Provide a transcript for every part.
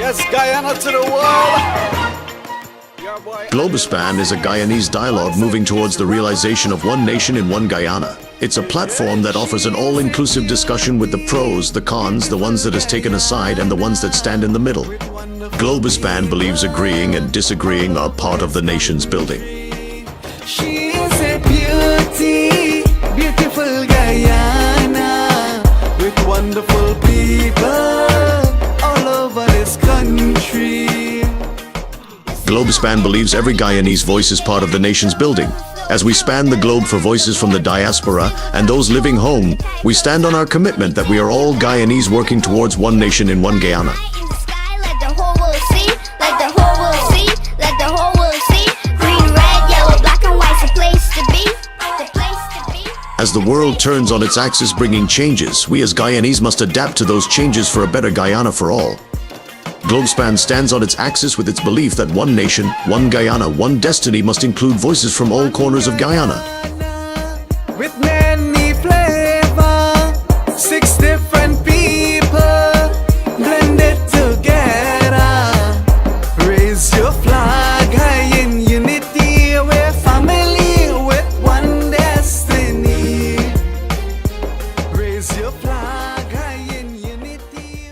Yes, Guyana to the world. Globespan is a Guyanese dialogue moving towards the realization of one nation in one Guyana. It's a platform that offers an all-inclusive discussion with the pros, the cons, the ones that is taken aside, and the ones that stand in the middle. Globespan believes agreeing and disagreeing are part of the nation's building. She is a beauty, beautiful Guyana, with wonderful people all over this country. Globespan believes every Guyanese voice is part of the nation's building. As we span the globe for voices from the diaspora and those living home, we stand on our commitment that we are all Guyanese working towards one nation in one Guyana. As the world turns on its axis bringing changes, we as Guyanese must adapt to those changes for a better Guyana for all. Globespan stands on its axis with its belief that one nation, one Guyana, one destiny must include voices from all corners of Guyana. With many flavor, 6 different people blended together. Raise your flag high in unity, we're family with one destiny. Raise your flag high in unity.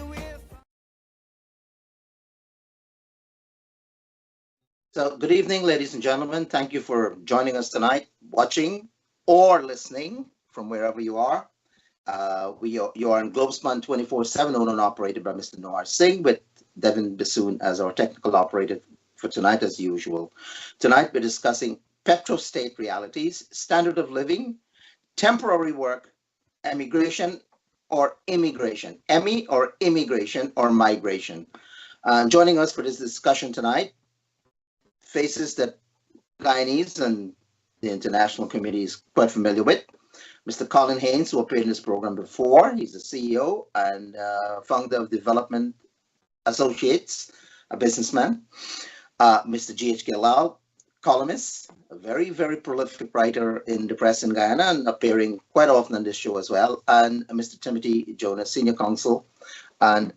So, good evening, ladies and gentlemen. Thank you for joining us tonight, watching or listening from wherever you are. You are in Globespan24x7, owned and operated by Mr. Noir Singh, with Devin Bassoon as our technical operator for tonight, as usual. Tonight, we're discussing Petrostate realities, standard of living, temporary work, emigration or immigration, or immigration or migration. Joining us for this discussion tonight, faces that Guyanese and the international community is quite familiar with. Mr. Colin Haynes, who appeared in this program before. He's the CEO and founder of Development Associates, a businessman. Mr. G.H. Gilal, columnist, a very, very prolific writer in the press in Guyana and appearing quite often on this show as well. And Mr. Timothy Jonas, senior counsel and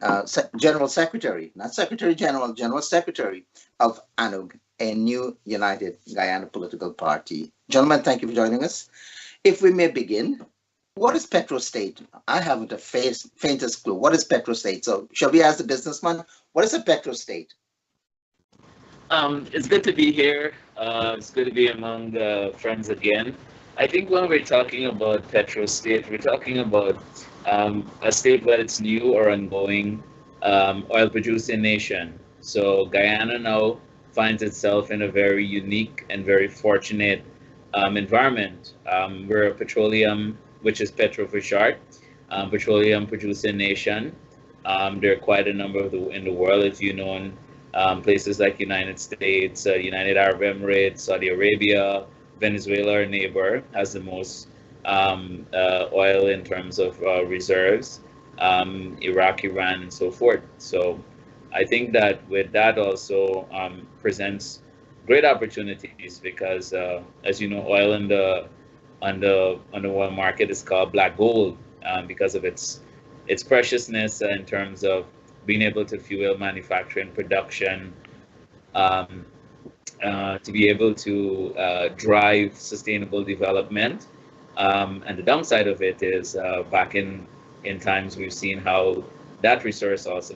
General Secretary, not Secretary General, General Secretary of ANUG, a new United Guyana political party. Gentlemen, thank you for joining us. If we may begin, what is Petrostate? I haven't the faintest clue. What is Petrostate? So shall we ask the businessman, what is a Petrostate? It's good to be here. It's good to be among the friends again. I think when we're talking about Petrostate, we're talking about a state where it's new or ongoing oil producing nation. So Guyana now finds itself in a very unique and very fortunate environment. We're a petroleum, which is petro for short, petroleum producing nation. There are quite a number of in the world, as you know, places like United States, United Arab Emirates, Saudi Arabia, Venezuela, our neighbor, has the most oil in terms of reserves, Iraq, Iran, and so forth. So I think that with that also presents great opportunities because, as you know, oil on the oil market is called black gold because of its preciousness in terms of being able to fuel manufacturing, production, to be able to drive sustainable development. And the downside of it is back in times we've seen how that resource also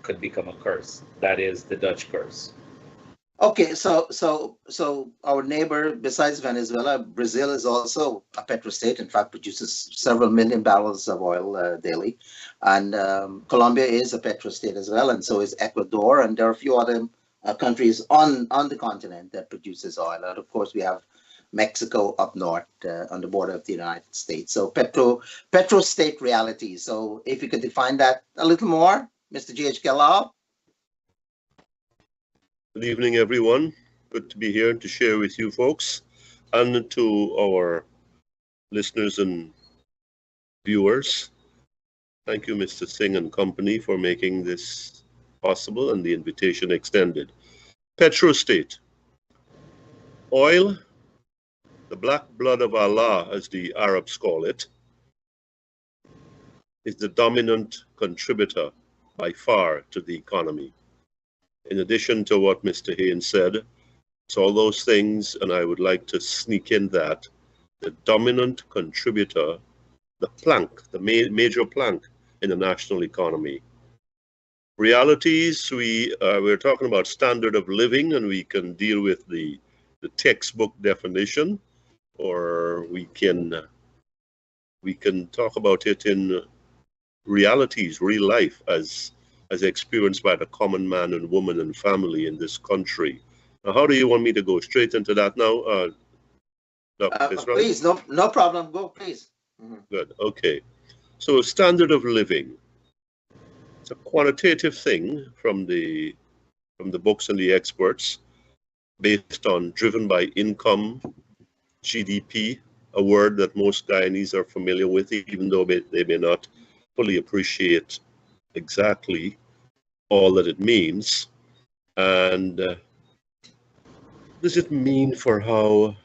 could become a curse. That is the Dutch curse. Okay, so our neighbor, besides Venezuela, Brazil is also a petrostate. In fact, produces several million barrels of oil daily, and Colombia is a petrostate as well, and so is Ecuador, and there are a few other countries on the continent that produces oil. And of course, we have Mexico up north on the border of the United States. So petrostate reality. So if you could define that a little more, Mr. G.H. Gilal. Good evening, everyone. Good to be here to share with you folks and to our listeners and viewers. Thank you, Mr. Singh and company, for making this possible and the invitation extended. Petrostate. Oil, the black blood of Allah, as the Arabs call it, is the dominant contributor by far to the economy. In addition to what Mr. Haynes said, it's all those things, and I would like to sneak in that the dominant contributor, the plank, the major plank in the national economy. Realities, we're talking about standard of living, and we can deal with the textbook definition, or we can talk about it in realities, real life, as experienced by the common man and woman and family in this country. Now, how do you want me to go straight into that now, Dr. Fitzgerald? Please, no problem. Go, please. Good. Okay. So, standard of living. It's a quantitative thing from the books and the experts, driven by income, GDP, a word that most Guyanese are familiar with, even though they may not fully appreciate exactly all that it means. And what does it mean for how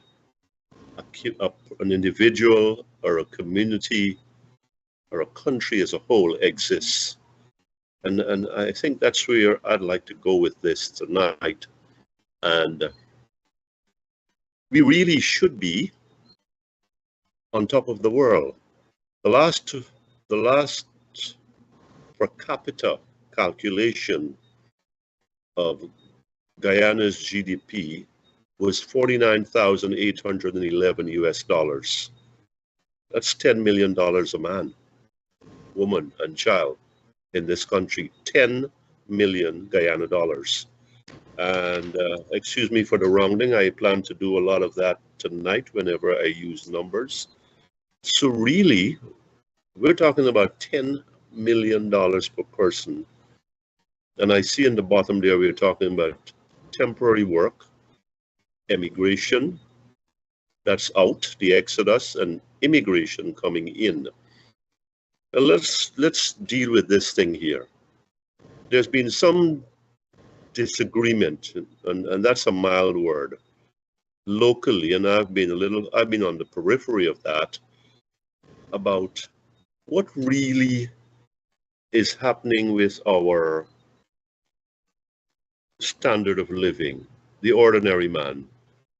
an individual or a community or a country as a whole exists? And I think that's where I'd like to go with this tonight. And we really should be on top of the world. The last per capita calculation of Guyana's GDP was $49,811 US. That's $10 million a man, woman, and child in this country. 10 million Guyana dollars. And excuse me for the rounding. I plan to do a lot of that tonight whenever I use numbers. So really, we're talking about $10 million per person. And I see in the bottom there, we're talking about temporary work, emigration, that's out, the exodus, and immigration coming in. Now let's deal with this thing here. There's been some disagreement, and that's a mild word, locally, and I've been on the periphery of that, about what really is happening with our standard of living, the ordinary man.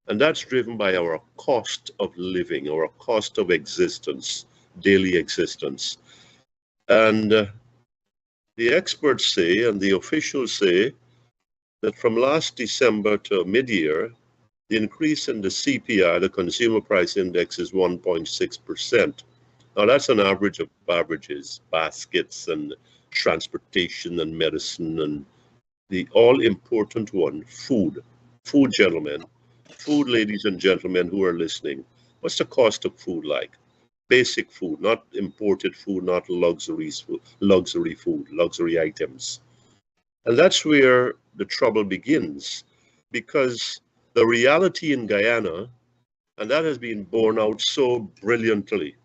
And that's driven by our cost of living, our cost of existence, daily existence. And the experts say, and the officials say, that from last December to mid-year, the increase in the CPI, the Consumer Price Index, is 1.6%. Now that's an average of averages, baskets and transportation and medicine, and the all-important one, food. Food, gentlemen. Food, ladies and gentlemen who are listening. What's the cost of food like? Basic food, not imported food, not luxury food, luxury items. And that's where the trouble begins, because the reality in Guyana, and that has been borne out so brilliantly,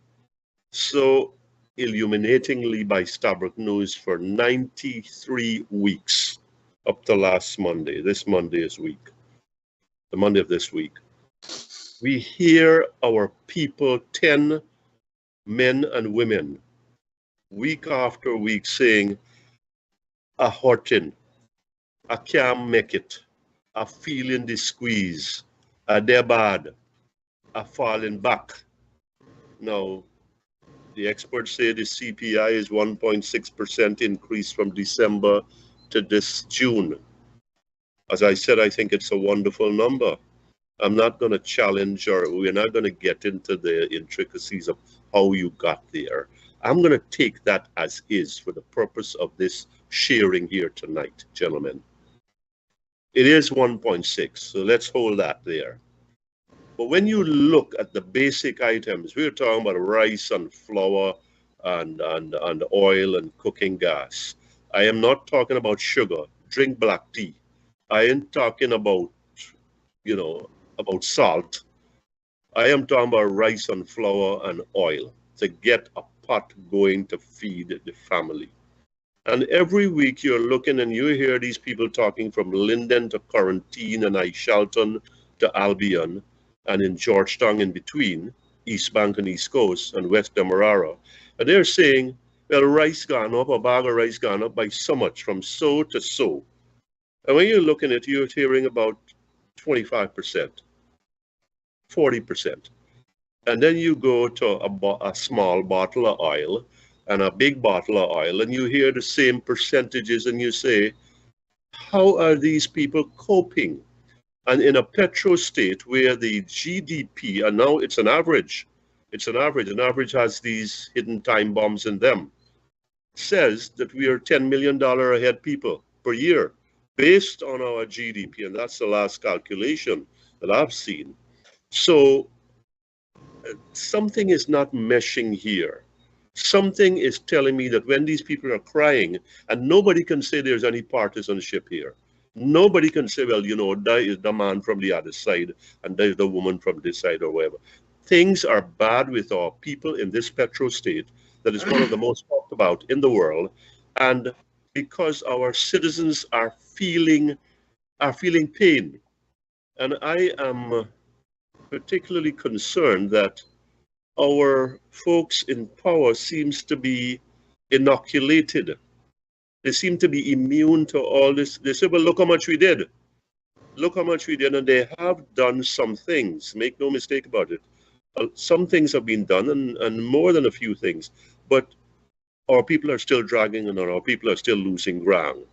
so illuminatingly by Stabroek News for 93 weeks up to last Monday. This Monday is week, the Monday of this week. We hear our people, 10 men and women, week after week saying, "I hurting, I can't make it, I feeling the squeeze, I dey bad, I falling back." Now, the experts say the CPI is 1.6% increase from December to this June. As I said, I think it's a wonderful number. I'm not going to challenge, or we're not going to get into the intricacies of how you got there. I'm going to take that as is for the purpose of this sharing here tonight, gentlemen. It is 1.6, so let's hold that there. But when you look at the basic items, we're talking about rice and flour and oil and cooking gas. I am not talking about sugar. Drink black tea. I ain't talking about, about salt. I am talking about rice and flour and oil to get a pot going to feed the family. And every week you're looking and you hear these people talking from Linden to Quarantine and Ishalton to Albion, and in Georgetown in between, East Bank and East Coast, and West Demerara. And they're saying, well, rice gone up, a bag of rice gone up by so much, from so to so. And when you're looking at it, you're hearing about 25%, 40%. And then you go to a small bottle of oil and a big bottle of oil, and you hear the same percentages, and you say, how are these people coping? And in a petrostate where the GDP, and now it's an average, an average has these hidden time bombs in them, says that we are $10 million ahead people per year based on our GDP. And that's the last calculation that I've seen. So something is not meshing here. Something is telling me that when these people are crying, and nobody can say there's any partisanship here. Nobody can say, well, you know, that is the man from the other side and that is the woman from this side or whatever. Things are bad with our people in this petrostate that is one of the most talked about in the world. And because our citizens are feeling pain. And I am particularly concerned that our folks in power seems to be inoculated. They seem to be immune to all this. They say, well, look how much we did. Look how much we did. And they have done some things. Make no mistake about it. Some things have been done and more than a few things. But our people are still dragging and our people are still losing ground.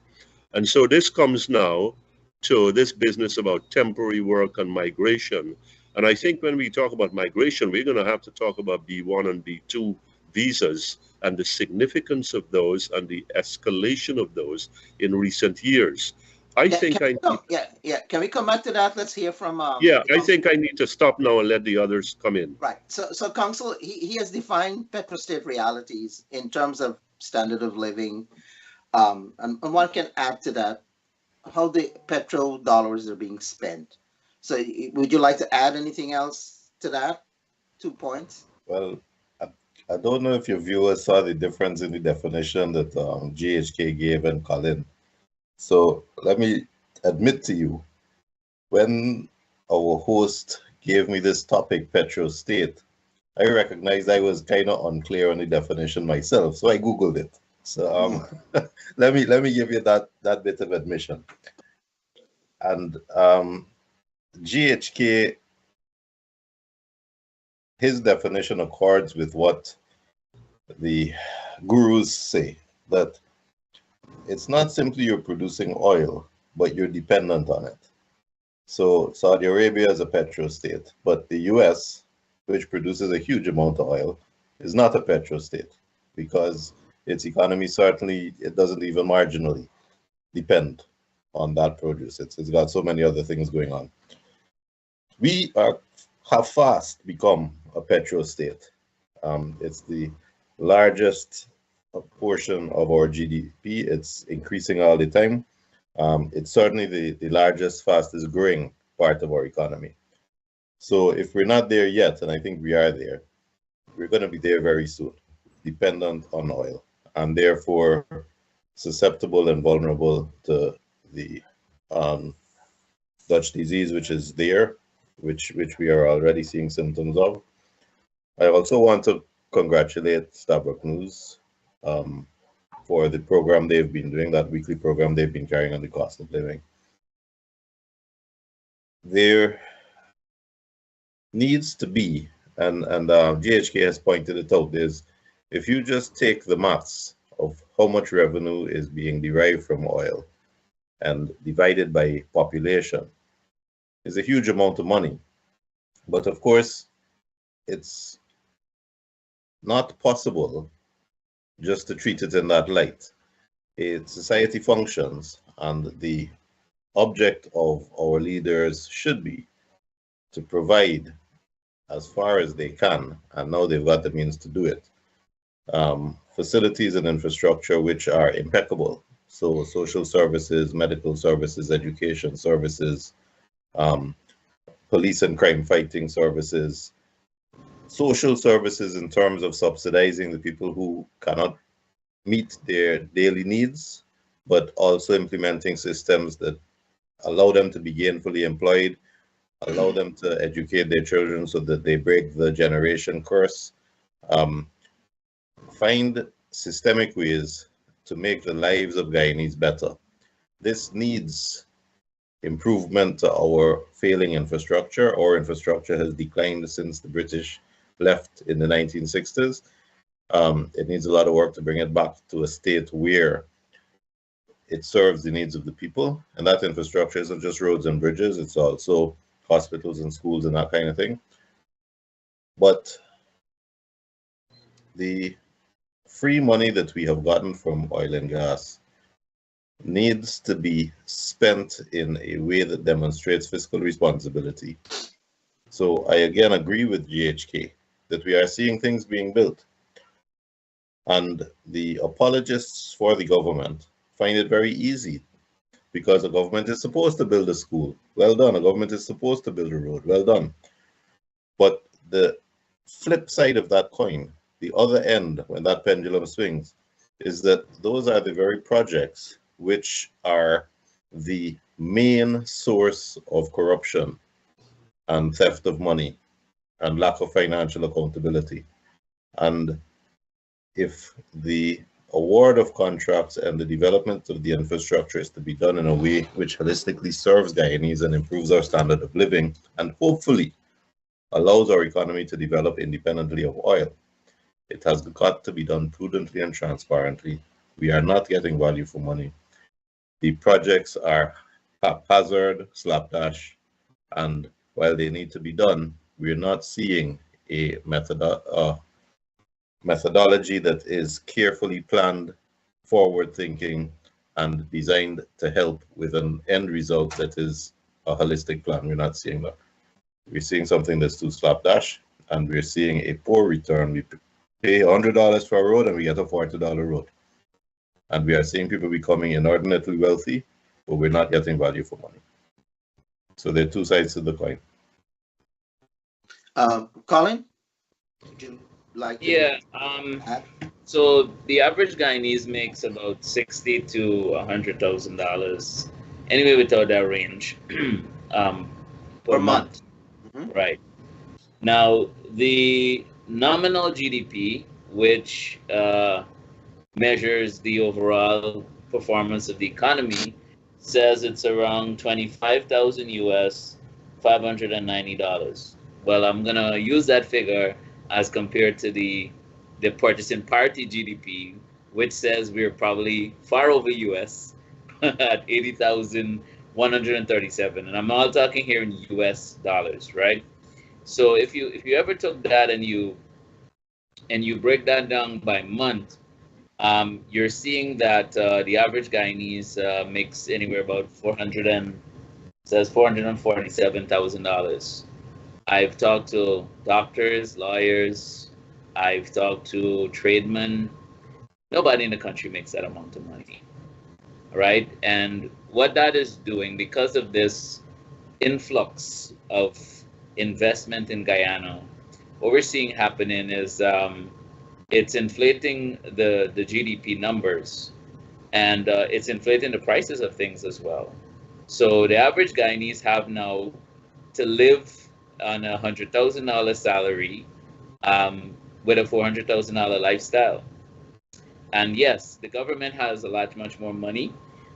And so this comes now to this business about temporary work and migration. And I think when we talk about migration, we're going to have to talk about B1 and B2 visas and the significance of those and the escalation of those in recent years. I think I need, Can we come back to that? Let's hear from. I think I need to stop now and let the others come in. Right. So Council, he has defined petrostate realities in terms of standard of living, and one can add to that how the petrol dollars are being spent. So would you like to add anything else to that? 2 points. Well, I don't know if your viewers saw the difference in the definition that GHK gave and Colin. So let me admit to you, when our host gave me this topic, petrostate, I recognized I was kind of unclear on the definition myself, so I Googled it. So let me give you that bit of admission. And GHK, his definition accords with what the gurus say, that it's not simply you're producing oil, but you're dependent on it. So Saudi Arabia is a petrostate, but the US, which produces a huge amount of oil, is not a petrostate because its economy certainly, it doesn't even marginally depend on that produce. It's got so many other things going on. We have fast become a petrostate. It's the largest portion of our GDP. It's increasing all the time. It's certainly the largest, fastest growing part of our economy. So if we're not there yet, and I think we are there, we're going to be there very soon, dependent on oil, and therefore susceptible and vulnerable to the Dutch disease, which is there, which we are already seeing symptoms of. I also want to congratulate Stabroek News for the program they've been doing, that weekly program they've been carrying on the cost of living. There needs to be, and GHK has pointed it out, is if you just take the maths of how much revenue is being derived from oil and divided by population, is a huge amount of money. But of course, it's not possible just to treat it in that light. Society functions, and the object of our leaders should be to provide as far as they can, and now they've got the means to do it, facilities and infrastructure which are impeccable. So social services, medical services, education services, police and crime fighting services, social services in terms of subsidizing the people who cannot meet their daily needs, but also implementing systems that allow them to be gainfully employed, allow them to educate their children so that they break the generation curse, find systemic ways to make the lives of Guyanese better. this needs improvement to our failing infrastructure. Our infrastructure has declined since the British left in the 1960s. It needs a lot of work to bring it back to a state where it serves the needs of the people. And that infrastructure isn't just roads and bridges, it's also hospitals and schools and that kind of thing. But the free money that we have gotten from oil and gas needs to be spent in a way that demonstrates fiscal responsibility. So I again agree with GHK that we are seeing things being built. And the apologists for the government find it very easy because the government is supposed to build a school. Well done. The government is supposed to build a road. Well done. But the flip side of that coin, the other end, when that pendulum swings, is that those are the very projects which are the main source of corruption and theft of money and lack of financial accountability. And if the award of contracts and the development of the infrastructure is to be done in a way which holistically serves Guyanese and improves our standard of living and hopefully allows our economy to develop independently of oil, it has got to be done prudently and transparently. We are not getting value for money. The projects are haphazard, slapdash, and while they need to be done, we're not seeing a methodology that is carefully planned, forward-thinking, and designed to help with an end result that is a holistic plan. We're not seeing that. We're seeing something that's too slapdash, and we're seeing a poor return. We pay $100 for a road, and we get a $40 road. And we are seeing people becoming inordinately wealthy, but we're not getting value for money. So there are two sides to the coin. Colin, would you like to add? So the average Guyanese makes about $60,000 to $100,000, anyway, without that range, per month. Mm-hmm. Right. Now, the nominal GDP, which measures the overall performance of the economy, says it's around 25,000 US, $590. Well, I'm gonna use that figure as compared to the partisan party GDP, which says we're probably far over US at 80,137, and I'm all talking here in US dollars, right? So if you ever took that and you break that down by month, you're seeing that the average Guyanese makes anywhere about $447,000. I've talked to doctors, lawyers, I've talked to tradesmen. Nobody in the country makes that amount of money, right? And what that is doing, because of this influx of investment in Guyana, what we're seeing happening is it's inflating the GDP numbers, and it's inflating the prices of things as well. So the average Guyanese have now to live on a $100,000 salary with a $400,000 lifestyle. And yes, the government has much more money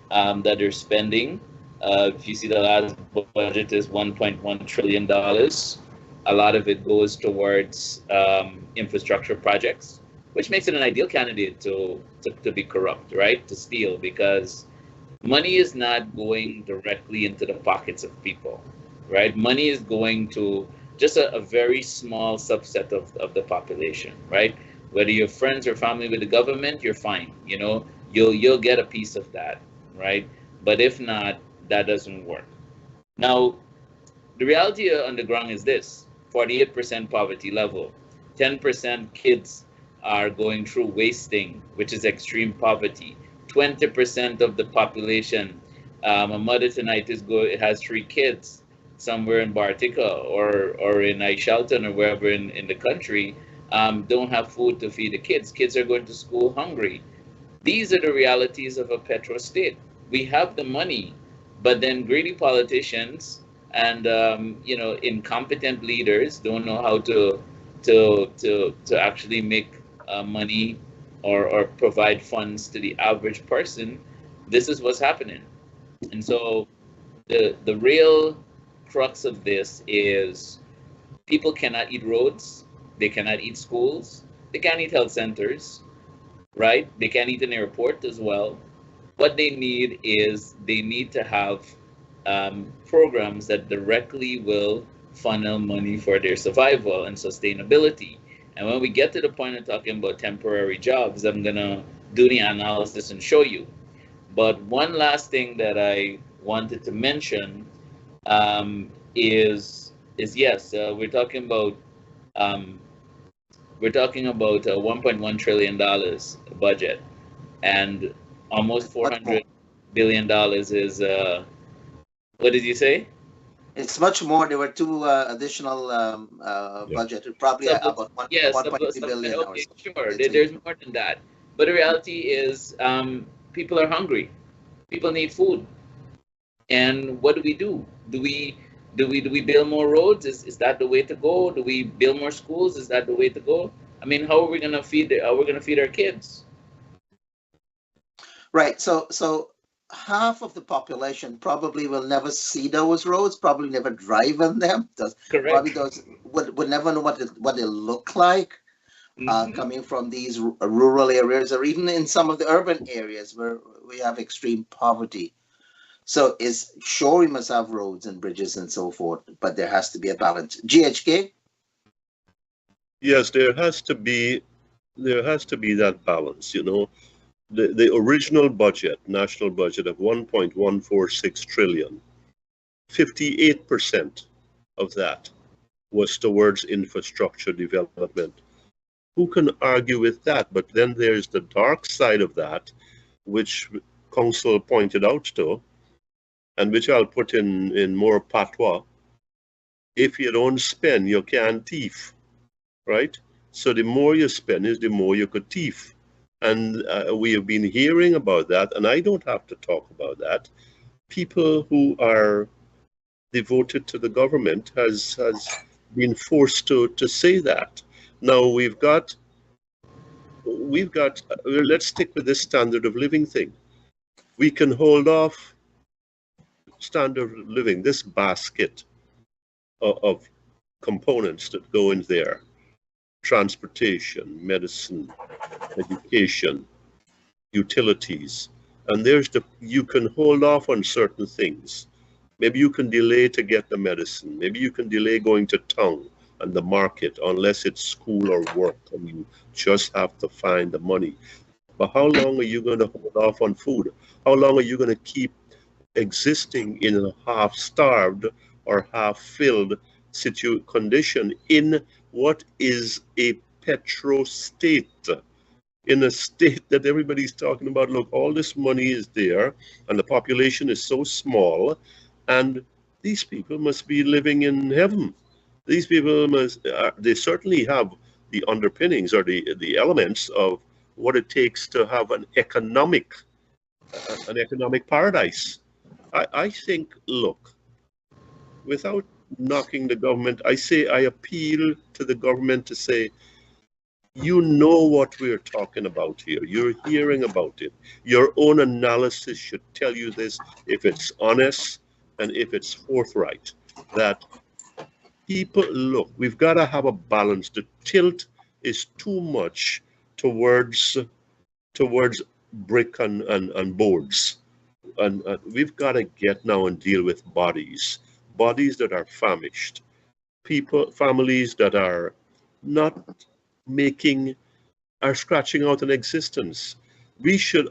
that they're spending. If you see the last budget is $1.1 trillion. A lot of it goes towards infrastructure projects, which makes it an ideal candidate to be corrupt, right? To steal, because money is not going directly into the pockets of people, right? Money is going to just a very small subset of the population, right? Whether you're friends or family with the government, you're fine. You know, you'll get a piece of that, right? But if not, that doesn't work. Now, the reality on the ground is this: 48% poverty level, 10% kids are going through wasting, which is extreme poverty. 20% of the population, a mother tonight has 3 kids somewhere in Bartica or in Shelton or wherever in the country, don't have food to feed the kids. Kids are going to school hungry. These are the realities of a petrostate. We have the money, but then greedy politicians and incompetent leaders don't know how to actually make money or provide funds to the average person. This is what's happening. And so the real crux of this is people cannot eat roads, they cannot eat schools, they can't eat health centers, right? They can't eat an airport as well. What they need is they need to have programs that directly will funnel money for their survival and sustainability. And when we get to the point of talking about temporary jobs, I'm gonna do the analysis and show you. But one last thing that I wanted to mention is yes, um, we're talking about a 1.1 trillion dollars budget, and almost Much more. 400 billion dollars is what did you say? It's much more. There were two additional Yeah. budget, probably about Yes, 1.3 billion or okay, so. sure. There's more than that, but the reality is, people are hungry. People need food, and what do we do? Do we build more roads? Is that the way to go? Do we build more schools? Is that the way to go? I mean, how are we gonna feed? How are we gonna feed our kids? Right. So half of the population probably will never see those roads, probably never drive on them. Probably Correct. those would never know what they look like Mhm. coming from these rural areas or even in some of the urban areas where we have extreme poverty. So it's sure we must have roads and bridges and so forth, but there has to be a balance. GHK? Yes, there has to be that balance, you know. The original budget, national budget of 1.146 trillion, 58% of that was towards infrastructure development. Who can argue with that? But then there's the dark side of that, which council pointed out to, and which I'll put in more patois. If you don't spend, you can't thief, right? So the more you spend is the more you could thief. And we have been hearing about that, and I don't have to talk about that. People who are devoted to the government has been forced to say that. Now we've got let's stick with this standard of living thing. We can hold off standard of living, this basket of components that go in there: transportation, medicine, education, utilities. And you can hold off on certain things. Maybe you can delay to get the medicine. Maybe you can delay going to town and the market unless it's school or work and you just have to find the money. But how long are you going to hold off on food? How long are you going to keep existing in a half-starved or half-filled condition in what is a petrostate? In a state that everybody's talking about, look, all this money is there and the population is so small, and these people must be living in heaven. These people they certainly have the underpinnings or the elements of what it takes to have an economic paradise. I think, look, without knocking the government, I appeal to the government to say, you know what we're talking about here. You're hearing about it. Your own analysis should tell you this, if it's honest and if it's forthright, that people, look, we've got to have a balance. The tilt is too much towards brick and boards. And we've got to get now and deal with bodies that are famished, families that are not are scratching out an existence.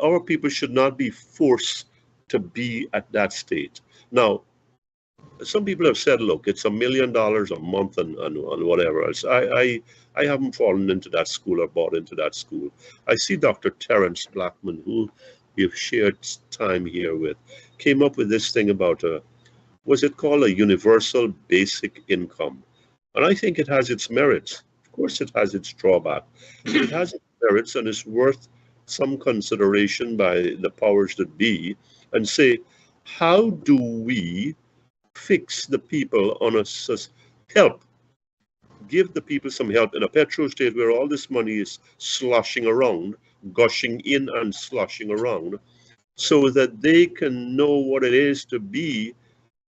Our people should not be forced to be at that state. Now, some people have said, look, it's $1 million a month and whatever else. I haven't fallen into that school or bought into that school. I see Dr. Terence Blackman, who we've shared time here with, came up with this thing about was it called a universal basic income? And I think it has its merits. Of course, it has its drawback, but it has its merits and is worth some consideration by the powers that be, and say, how do we fix the people on help? Give the people some help in a petrostate where all this money is sloshing around, gushing in and sloshing around. so that they can know what it is to be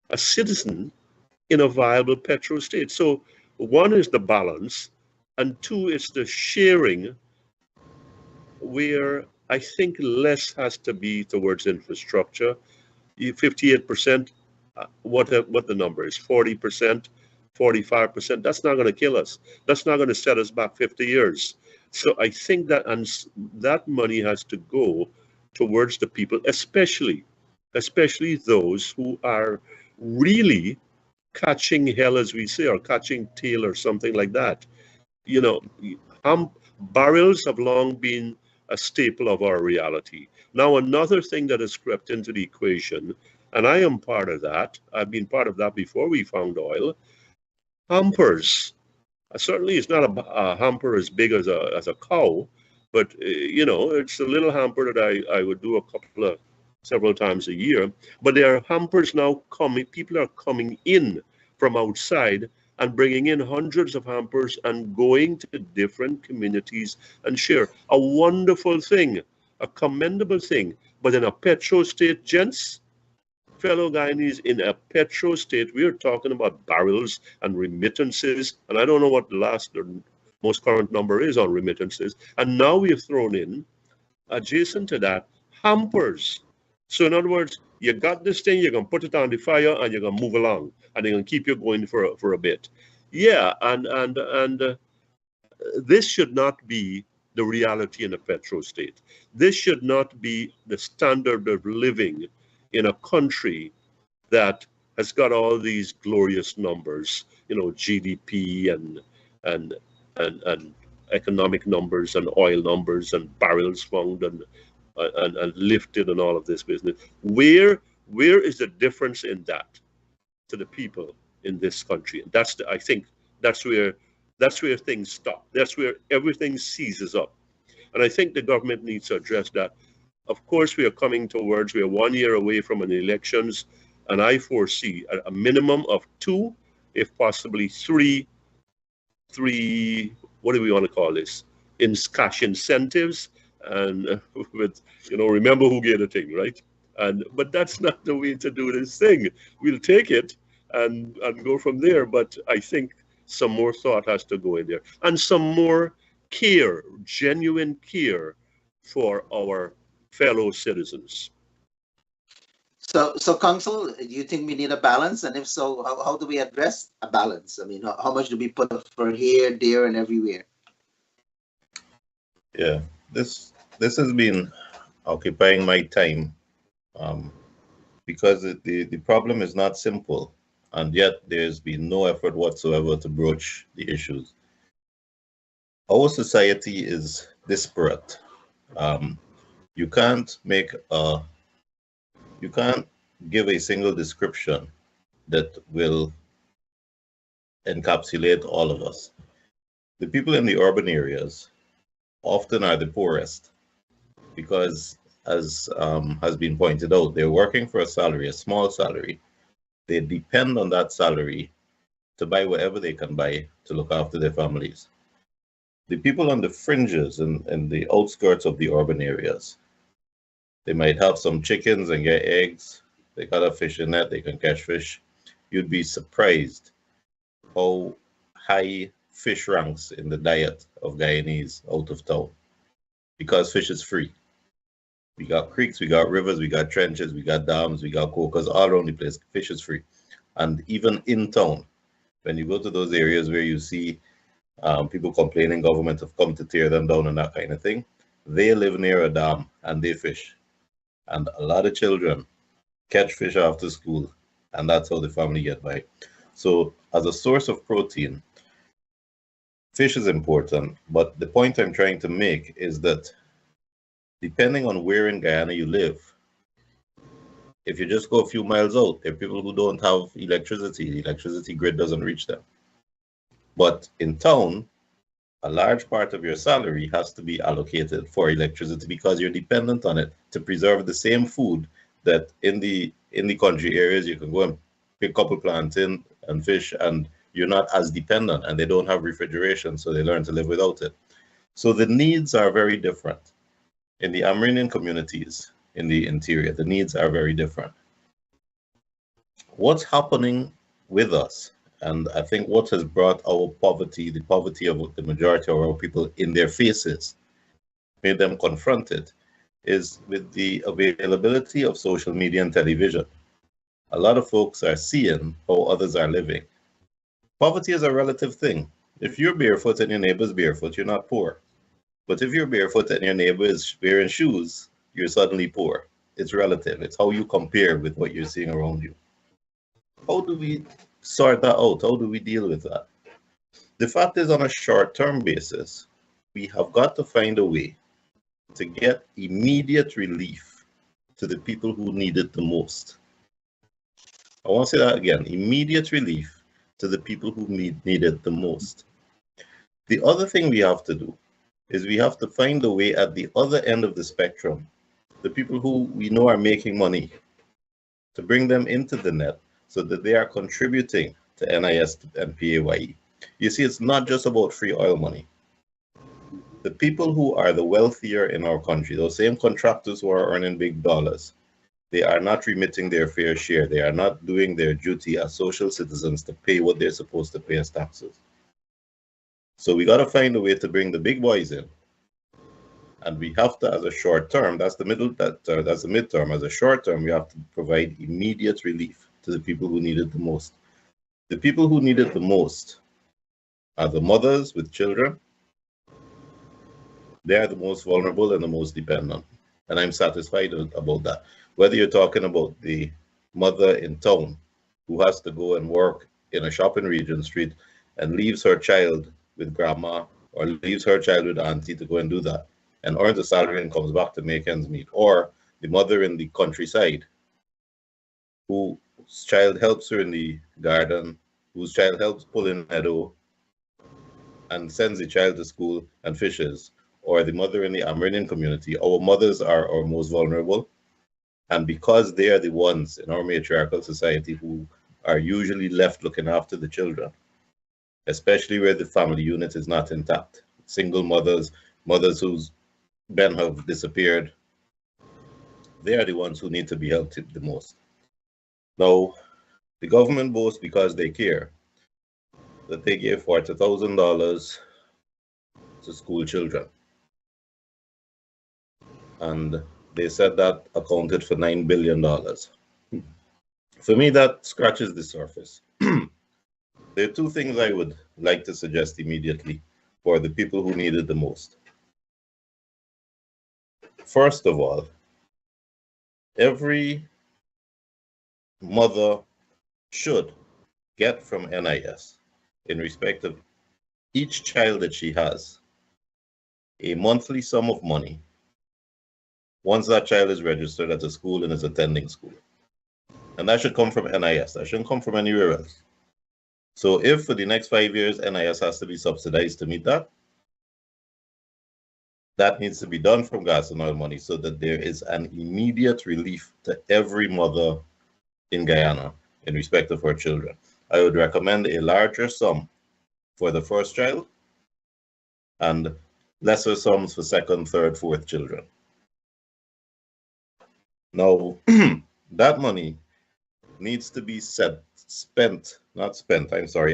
a citizen in a viable petrostate. So one is the balance, and two is the sharing, where I think less has to be towards infrastructure. 58%, what the number is, 40%, 45%, that's not going to kill us. That's not going to set us back 50 years. So I think that, and that money has to go towards the people, especially those who are really catching hell, as we say, or catching tail or something like that. You know, barrels have long been a staple of our reality. Now, another thing that has crept into the equation, and I am part of that, I've been part of that before we found oil, hampers. Certainly, it's not a hamper as big as a cow, but you know, it's a little hamper that I would do several times a year. But there are hampers now coming. People are coming in from outside and bringing in hundreds of hampers and going to different communities and share. A wonderful thing, a commendable thing. But in a petrostate, gents, fellow Guyanese, in a petrostate, we're talking about barrels and remittances. And I don't know what the most current number is on remittances. And now we have thrown in, adjacent to that, hampers. So in other words, you got this thing, you're going to put it on the fire and you're going to move along, and they're going to keep you going for a bit. Yeah, and this should not be the reality in a petrostate. This should not be the standard of living in a country that has got all these glorious numbers, you know, GDP and economic numbers and oil numbers and barrels found and lifted and all of this business. Where is the difference in that to the people in this country? And I think that's where things stop. That's where everything seizes up. And I think the government needs to address that. Of course, we are 1 year away from an elections, and I foresee a minimum of 2, if possibly 3, what do we want to call this? Cash incentives, and with, you know, remember who gave the thing, right? But that's not the way to do this thing. We'll take it and go from there. But I think some more thought has to go in there, and some more care, genuine care for our fellow citizens. So, Council, do you think we need a balance? And if so, how do we address a balance? I mean, how much do we put for here, there, and everywhere? Yeah, this has been occupying my time because the problem is not simple, and yet there's been no effort whatsoever to broach the issues. Our society is disparate. You can't give a single description that will encapsulate all of us. The people in the urban areas often are the poorest because, as has been pointed out, they're working for a salary, a small salary. They depend on that salary to buy whatever they can buy to look after their families. The people on the fringes and the outskirts of the urban areas, they might have some chickens and get eggs. They got a fishing net, they can catch fish. You'd be surprised how high fish ranks in the diet of Guyanese out of town, because fish is free. We got creeks, we got rivers, we got trenches, we got dams, we got cocos all around the place. Fish is free. And even in town, when you go to those areas where you see people complaining government have come to tear them down and that kind of thing, they live near a dam and they fish. And a lot of children catch fish after school, and that's how the family get by. So as a source of protein, fish is important, but the point I'm trying to make is that depending on where in Guyana you live, if you just go a few miles out, there are people who don't have electricity. The electricity grid doesn't reach them. But in town, a large part of your salary has to be allocated for electricity because you're dependent on it to preserve the same food that in the country areas you can go and pick a couple plantain and fish, and you're not as dependent, and they don't have refrigeration, so they learn to live without it. So the needs are very different. In the Amerindian communities, in the interior. The needs are very different. What's happening with us, and I think what has brought our poverty, the poverty of the majority of our people in their faces, made them confront it, is with the availability of social media and television. A lot of folks are seeing how others are living. Poverty is a relative thing. If you're barefoot and your neighbor's barefoot, you're not poor. But if you're barefoot and your neighbor is wearing shoes, you're suddenly poor. It's relative. It's how you compare with what you're seeing around you. How do we sort that out? How do we deal with that? The fact is, on a short-term basis, we have got to find a way to get immediate relief to the people who need it the most. I want to say that again, immediate relief to the people who need it the most. The other thing we have to do is we have to find a way at the other end of the spectrum, the people who we know are making money, to bring them into the net so that they are contributing to NIS and PAYE. You see, it's not just about free oil money. The people who are the wealthier in our country, those same contractors who are earning big dollars, they are not remitting their fair share. They are not doing their duty as social citizens to pay what they're supposed to pay as taxes. So we got to find a way to bring the big boys in. And we have to, as a short term, that's the midterm. As a short term, we have to provide immediate relief to the people who need it the most. The people who need it the most are the mothers with children. They are the most vulnerable and the most dependent. And I'm satisfied about that. Whether you're talking about the mother in town who has to go and work in a shopping region street and leaves her child with grandma or leaves her child with auntie to go and do that and earns a salary and comes back to make ends meet, or the mother in the countryside whose child helps her in the garden, whose child helps pull in meadow and sends the child to school and fishes, or the mother in the Amerindian community. Our mothers are our most vulnerable. And because they are the ones in our matriarchal society who are usually left looking after the children, especially where the family unit is not intact. Single mothers, mothers whose men have disappeared, they are the ones who need to be helped the most. Now, the government boasts, because they care, that they gave $40,000 to school children. And they said that accounted for $9 billion. For me, that scratches the surface. There are two things I would like to suggest immediately for the people who need it the most. First of all, every mother should get from NIS, in respect of each child that she has, a monthly sum of money once that child is registered at a school and is attending school. And that should come from NIS. That shouldn't come from anywhere else. So if for the next 5 years NIS has to be subsidized to meet that, that needs to be done from gas and oil money so that there is an immediate relief to every mother in Guyana in respect of her children. I would recommend a larger sum for the first child and lesser sums for second, third, fourth children. Now, that money needs to be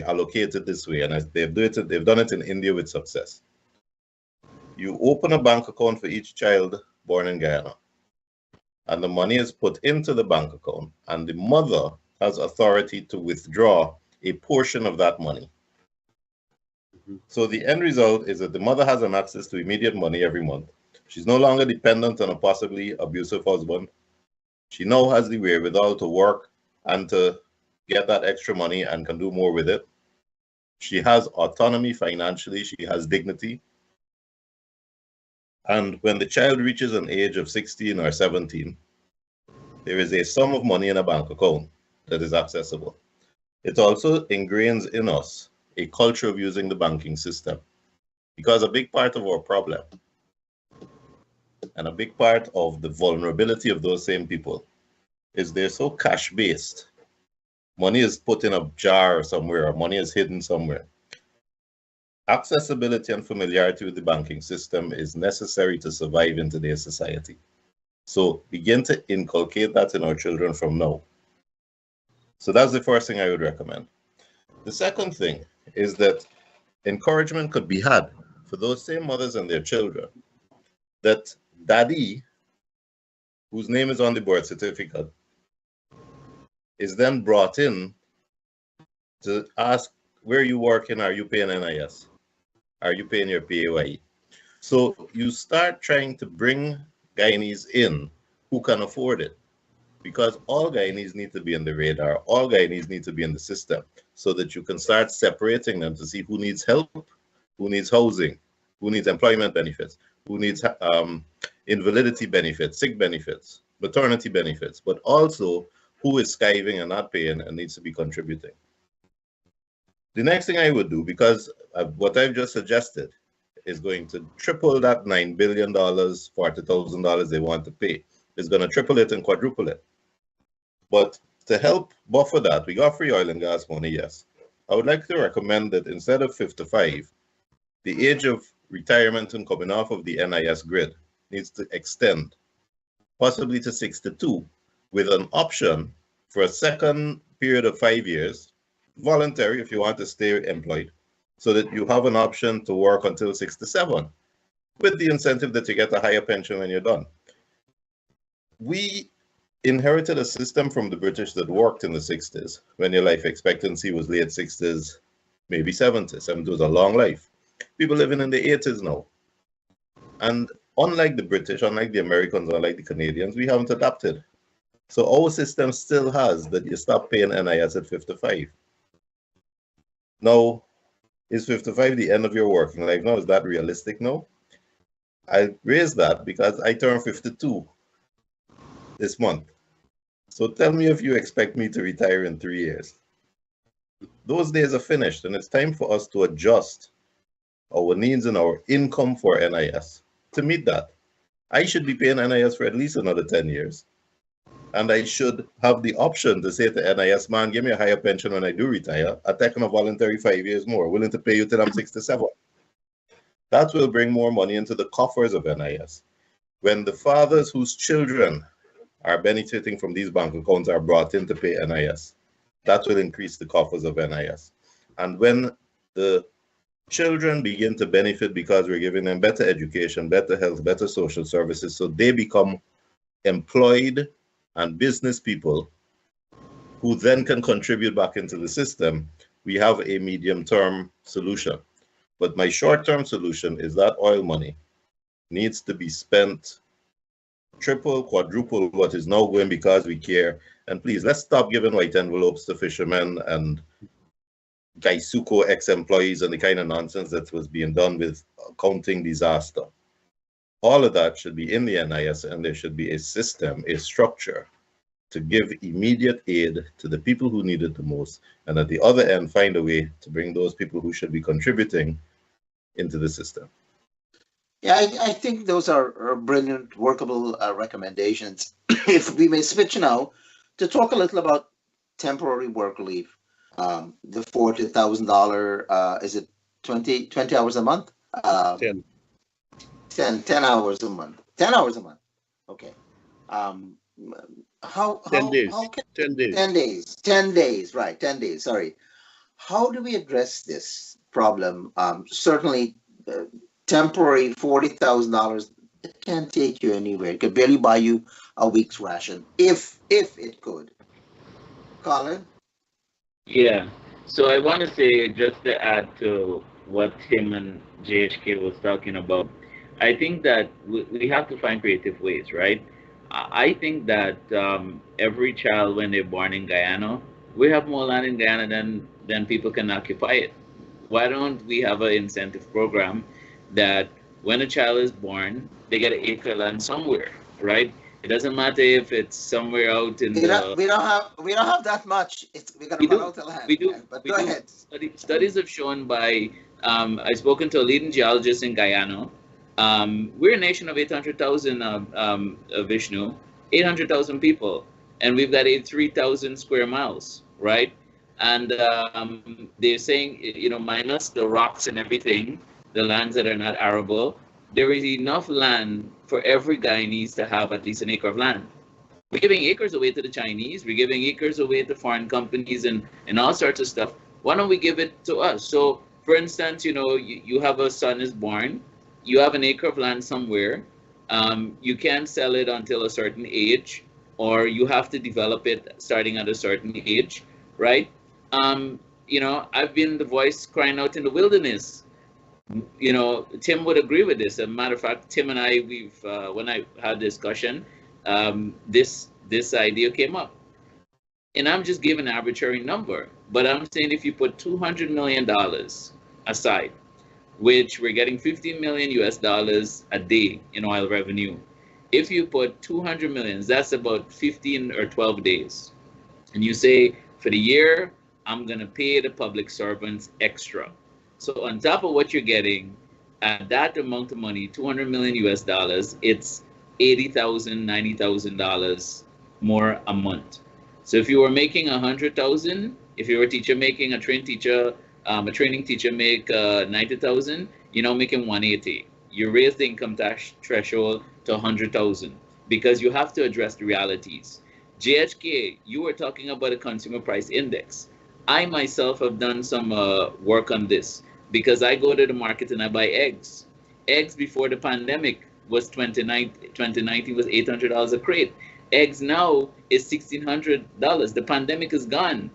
allocated this way. And they've done it in India with success. You open a bank account for each child born in Guyana, and the money is put into the bank account, and the mother has authority to withdraw a portion of that money. So the end result is that the mother has an access to immediate money every month. She's no longer dependent on a possibly abusive husband. She now has the wherewithal to work and to get that extra money and can do more with it. She has autonomy financially. She has dignity. And when the child reaches an age of 16 or 17, there is a sum of money in a bank account that is accessible. It also ingrains in us a culture of using the banking system, because a big part of our problem and a big part of the vulnerability of those same people is they're so cash-based. Money is put in a jar somewhere, or money is hidden somewhere. Accessibility and familiarity with the banking system is necessary to survive in today's society. So begin to inculcate that in our children from now. So that's the first thing I would recommend. The second thing is that encouragement could be had for those same mothers and their children, that daddy, whose name is on the birth certificate, is then brought in to ask, where are you working? Are you paying NIS? Are you paying your PAYE? So you start trying to bring Guyanese in who can afford it, because all Guyanese need to be in the radar. All Guyanese need to be in the system, so that you can start separating them to see who needs help, who needs housing, who needs employment benefits, who needs invalidity benefits, sick benefits, maternity benefits, but also who is skiving and not paying and needs to be contributing. The next thing I would do, because what I've just suggested is going to triple that $9 billion, $40,000 they want to pay. It's going to triple it and quadruple it. But to help buffer that, we got free oil and gas money, yes. I would like to recommend that instead of 55, the age of retirement and coming off of the NIS grid needs to extend, possibly to 62, with an option for a second period of 5 years, voluntary if you want to stay employed, so that you have an option to work until 67, with the incentive that you get a higher pension when you're done. We inherited a system from the British that worked in the 60s, when your life expectancy was late 60s, maybe 70. 70 was a long life. People living in the 80s now. And unlike the British, unlike the Americans, unlike the Canadians, we haven't adapted. So our system still has that you stop paying NIS at 55. Now, is 55 the end of your working life now? Is that realistic now? I raised that because I turned 52 this month. So tell me if you expect me to retire in 3 years. Those days are finished, and it's time for us to adjust our needs and our income for NIS. To meet that, I should be paying NIS for at least another 10 years. And I should have the option to say to NIS, man, give me a higher pension when I do retire. I'm taking a voluntary 5 years more, willing to pay you till I'm 67. That will bring more money into the coffers of NIS. When the fathers whose children are benefiting from these bank accounts are brought in to pay NIS, that will increase the coffers of NIS. And when the children begin to benefit because we're giving them better education, better health, better social services, so they become employed and business people who then can contribute back into the system, we have a medium-term solution. But my short-term solution is that oil money needs to be spent triple, quadruple what is now going because we care. And please, let's stop giving white envelopes to fishermen and Gaisuko ex-employees and the kind of nonsense that was being done with accounting disaster. All of that should be in the NIS, and there should be a system, a structure to give immediate aid to the people who need it the most, and at the other end, find a way to bring those people who should be contributing into the system. Yeah, I think those are brilliant, workable recommendations. If we may switch now to talk a little about temporary work leave, the $40,000, is it 20 hours a month? 10 hours a month. 10 hours a month. Okay. How 10 days. How can, 10 days. 10 days. 10 days. Right. 10 days. Sorry. How do we address this problem? Certainly, temporary $40,000, it can't take you anywhere. It could barely buy you a week's ration, if it could. Colin? Yeah. So I want to say, just to add to what Tim and JHK was talking about, I think that we have to find creative ways, right? I think that every child, when they're born in Guyana, we have more land in Guyana than people can occupy it. Why don't we have an incentive program that when a child is born, they get an acre of land somewhere, right? It doesn't matter if it's somewhere out in we don't have that much. We got to run out of land. We do. But We go do. ahead. Studies have shown by I've spoken to a leading geologist in Guyana. We're a nation of 800,000 Vishnu, 800,000 people, and we've got 83,000 square miles, right? And they're saying, minus the rocks and everything, the lands that are not arable, there is enough land for every Guyanese to have at least an acre of land. We're giving acres away to the Chinese. We're giving acres away to foreign companies and all sorts of stuff. Why don't we give it to us? So, for instance, you have a son is born. You have an acre of land somewhere. You can't sell it until a certain age, or you have to develop it starting at a certain age, right? I've been the voice crying out in the wilderness. Tim would agree with this. As a matter of fact, Tim and I, when I had discussion, this idea came up, and I'm just giving an arbitrary number, but I'm saying if you put $200 million aside, which we're getting 15 million US dollars a day in oil revenue, if you put 200 million, that's about 15 or 12 days, and you say for the year I'm gonna pay the public servants extra. So on top of what you're getting, at that amount of money, 200 million US dollars, it's $80,000, $90,000 more a month. So if you were making 100,000, if you were a teacher making a training teacher make 90,000, you're now making 180. You raise the income tax threshold to 100,000 because you have to address the realities. JHK, you were talking about a consumer price index. I myself have done some work on this because I go to the market and I buy eggs. Eggs before the pandemic was 2019 was $800 a crate. Eggs now is $1,600. The pandemic is gone.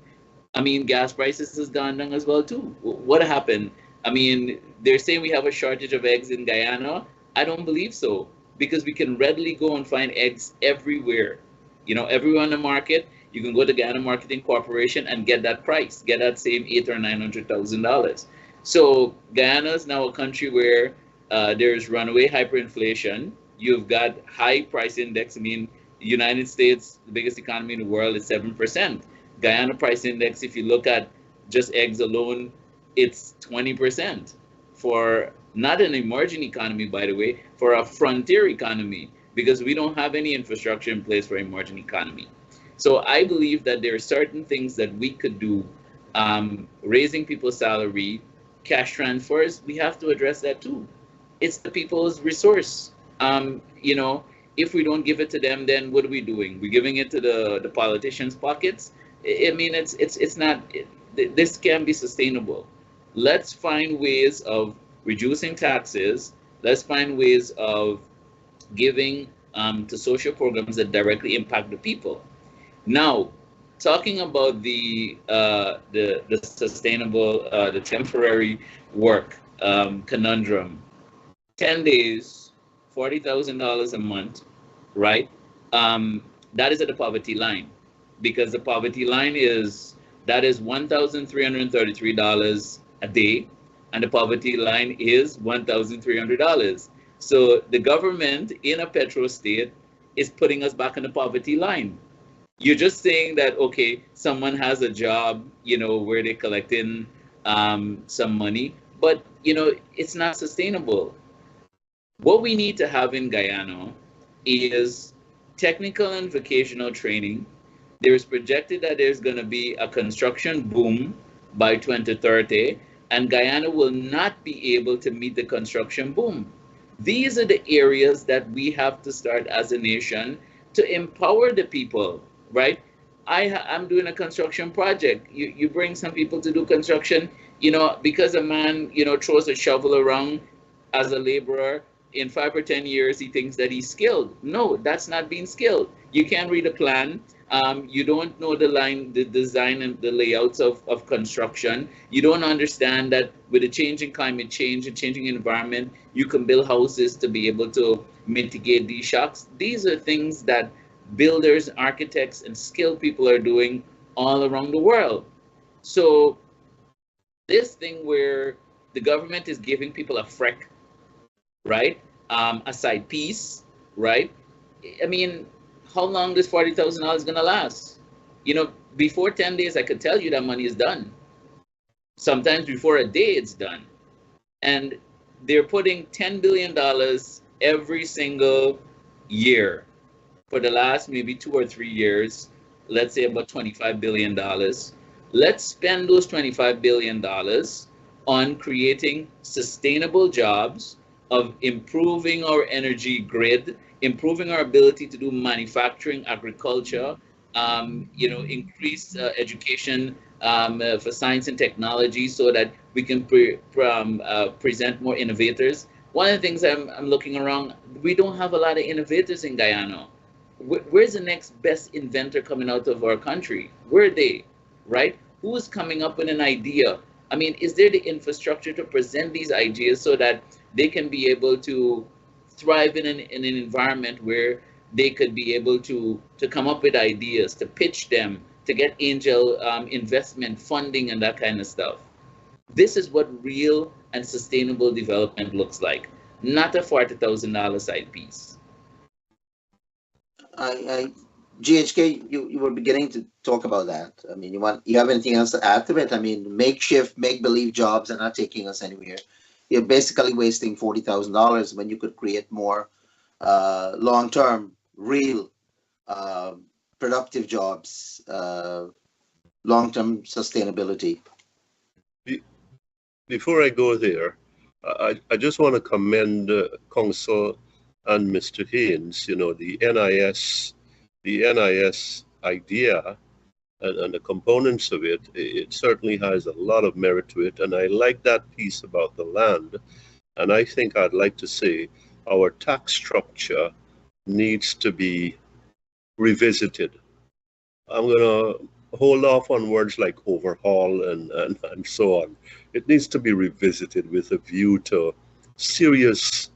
I mean, gas prices has gone down as well too. What happened? I mean, they're saying we have a shortage of eggs in Guyana. I don't believe so, because we can readily go and find eggs everywhere. Everywhere on the market. You can go to Guyana Marketing Corporation and get that price, get that same $800,000 or $900,000. So Guyana is now a country where there's runaway hyperinflation. You've got high price index. I mean, the United States, the biggest economy in the world, is 7%. Guyana price index, if you look at just eggs alone, it's 20% for not an emerging economy, by the way, for a frontier economy, because we don't have any infrastructure in place for emerging economy. So I believe that there are certain things that we could do, raising people's salary, cash transfers, we have to address that too. It's the people's resource. If we don't give it to them, then what are we doing? We're giving it to the politicians' pockets. I mean, it's not, this can't be sustainable. Let's find ways of reducing taxes. Let's find ways of giving to social programs that directly impact the people. Now, talking about the sustainable, the temporary work conundrum, 10 days, $40,000 a month, right? That is at the poverty line, because the poverty line is $1,333 a day, and the poverty line is $1,300. So the government in a petrostate is putting us back on the poverty line. You're just saying that, okay, someone has a job, where they're collecting some money, but, it's not sustainable. What we need to have in Guyana is technical and vocational training. There is projected that there's going to be a construction boom by 2030, and Guyana will not be able to meet the construction boom. These are the areas that we have to start as a nation to empower the people, right? I'm doing a construction project. You bring some people to do construction, because a man, throws a shovel around as a laborer, in 5 or 10 years, he thinks that he's skilled. No, that's not being skilled. You can't read a plan. You don't know the design and the layouts of construction. You don't understand that with the changing climate change and changing environment, you can build houses to be able to mitigate these shocks. These are things that builders, architects, and skilled people are doing all around the world. So this thing where the government is giving people a freck, right? A side piece, right? I mean, how long is $40,000 gonna last? Before 10 days, I could tell you that money is done. Sometimes before a day, it's done. And they're putting $10 billion every single year for the last maybe 2 or 3 years, let's say about $25 billion. Let's spend those $25 billion on creating sustainable jobs, of improving our energy grid, improving our ability to do manufacturing, agriculture, increase education for science and technology so that we can present more innovators. One of the things I'm looking around, we don't have a lot of innovators in Guyana. Where's the next best inventor coming out of our country? Where are they, right? Who's coming up with an idea? I mean, is there the infrastructure to present these ideas so that they can be able to thrive in an environment where they could be able to come up with ideas, to pitch them, to get angel investment funding and that kind of stuff? This is what real and sustainable development looks like, not a $40,000 side piece. GHK, you were beginning to talk about that. I mean, you have anything else to add to it? I mean, makeshift, make-believe jobs are not taking us anywhere. You're basically wasting $40,000 when you could create more long-term, real, productive jobs, long-term sustainability. Before I go there, I just want to commend Council and Mr. Haynes, the NIS idea and the components of it, it certainly has a lot of merit to it. And I like that piece about the land. And I think I'd like to say our tax structure needs to be revisited. I'm going to hold off on words like overhaul and so on. It needs to be revisited with a view to serious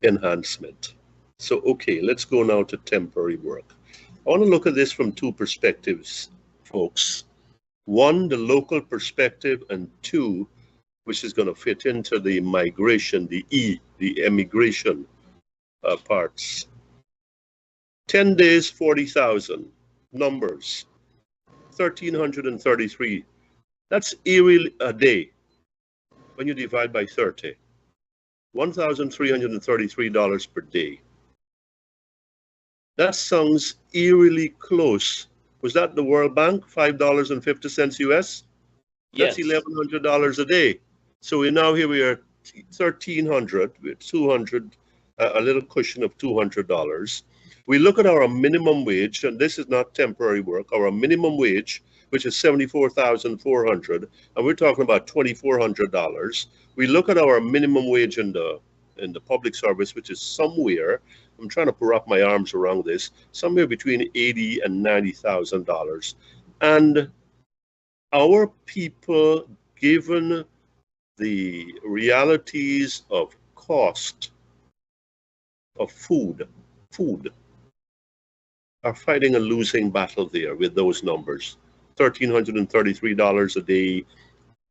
enhancement. So, okay, let's go now to temporary work. I want to look at this from two perspectives, folks. One, the local perspective, and two, which is going to fit into the migration, the emigration parts. 10 days, 40,000 numbers, 1,333. That's eerily a day when you divide by 30. $1,333 per day. That sounds eerily close. Was that the World Bank, $5.50 US? That's Yes. $1,100 a day. So we are 1,300 with 200, a little cushion of $200. We look at our minimum wage, and this is not temporary work. Our minimum wage, which is $74,400, and we're talking about $2,400. We look at our minimum wage in the public service, which is somewhere, I'm trying to wrap my arms around this, somewhere between $80,000 and $90,000. And our people, given the realities of cost of food, are fighting a losing battle there with those numbers. $1,333 a day,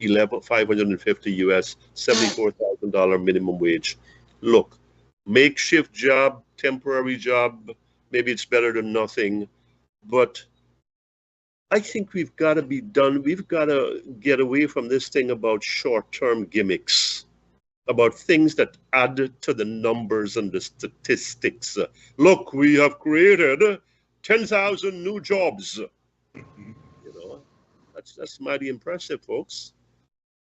$550 US, $74,000 minimum wage. Look, makeshift job, temporary job, maybe it's better than nothing, but I think we've got to be done. We've got to get away from this thing about short-term gimmicks, about things that add to the numbers and the statistics. Look, we have created 10,000 new jobs. That's mighty impressive, folks.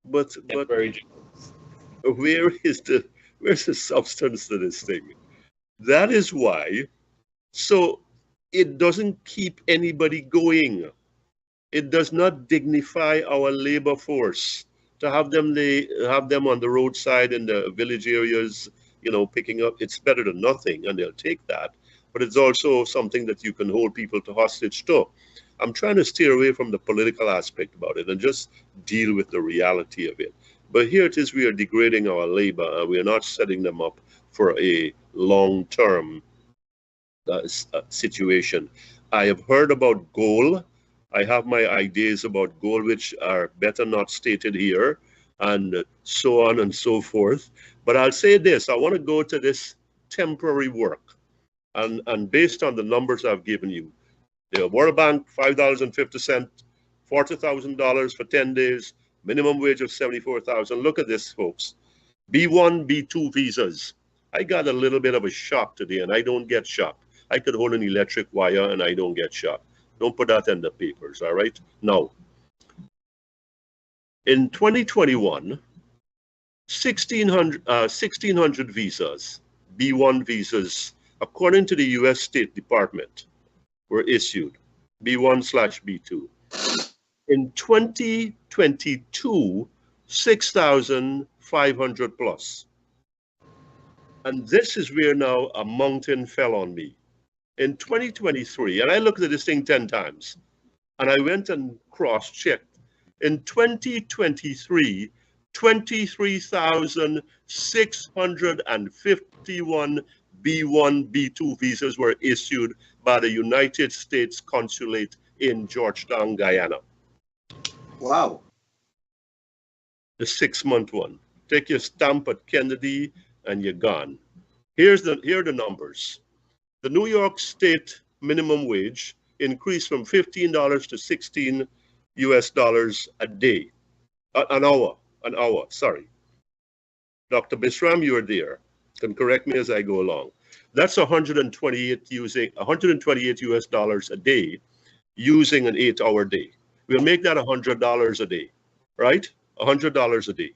But where's the substance to this thing? That is why. So it doesn't keep anybody going. It does not dignify our labor force to have them on the roadside in the village areas, picking up. It's better than nothing, and they'll take that. But it's also something that you can hold people to hostage to. I'm trying to steer away from the political aspect about it and just deal with the reality of it. But here it is, we are degrading our labor, and we are not setting them up for a long-term situation. I have heard about goal. I have my ideas about goal, which are better not stated here, and so on and so forth. But I'll say this, I want to go to this temporary work. And based on the numbers I've given you, the World Bank, $5.50, $40,000 for 10 days, minimum wage of $74,000. Look at this, folks. B1, B2 visas. I got a little bit of a shock today, and I don't get shocked. I could hold an electric wire, and I don't get shocked. Don't put that in the papers, all right? Now, in 2021, 1,600 visas, B1 visas, according to the U.S. State Department, were issued, B1/B2. In 2022, 6,500 plus. And this is where now a mountain fell on me. In 2023, and I looked at this thing 10 times, and I went and cross-checked. In 2023, 23,651 B1, B2 visas were issued by the United States Consulate in Georgetown, Guyana. Wow. The 6-month one. Take your stamp at Kennedy and you're gone. Here are the numbers. The New York State minimum wage increased from $15 to $16 a day, an hour, sorry. Dr. Bisram, you're there. Can correct me as I go along. That's 128 US dollars a day using an 8-hour day. We'll make that $100 a day, right? $100 a day.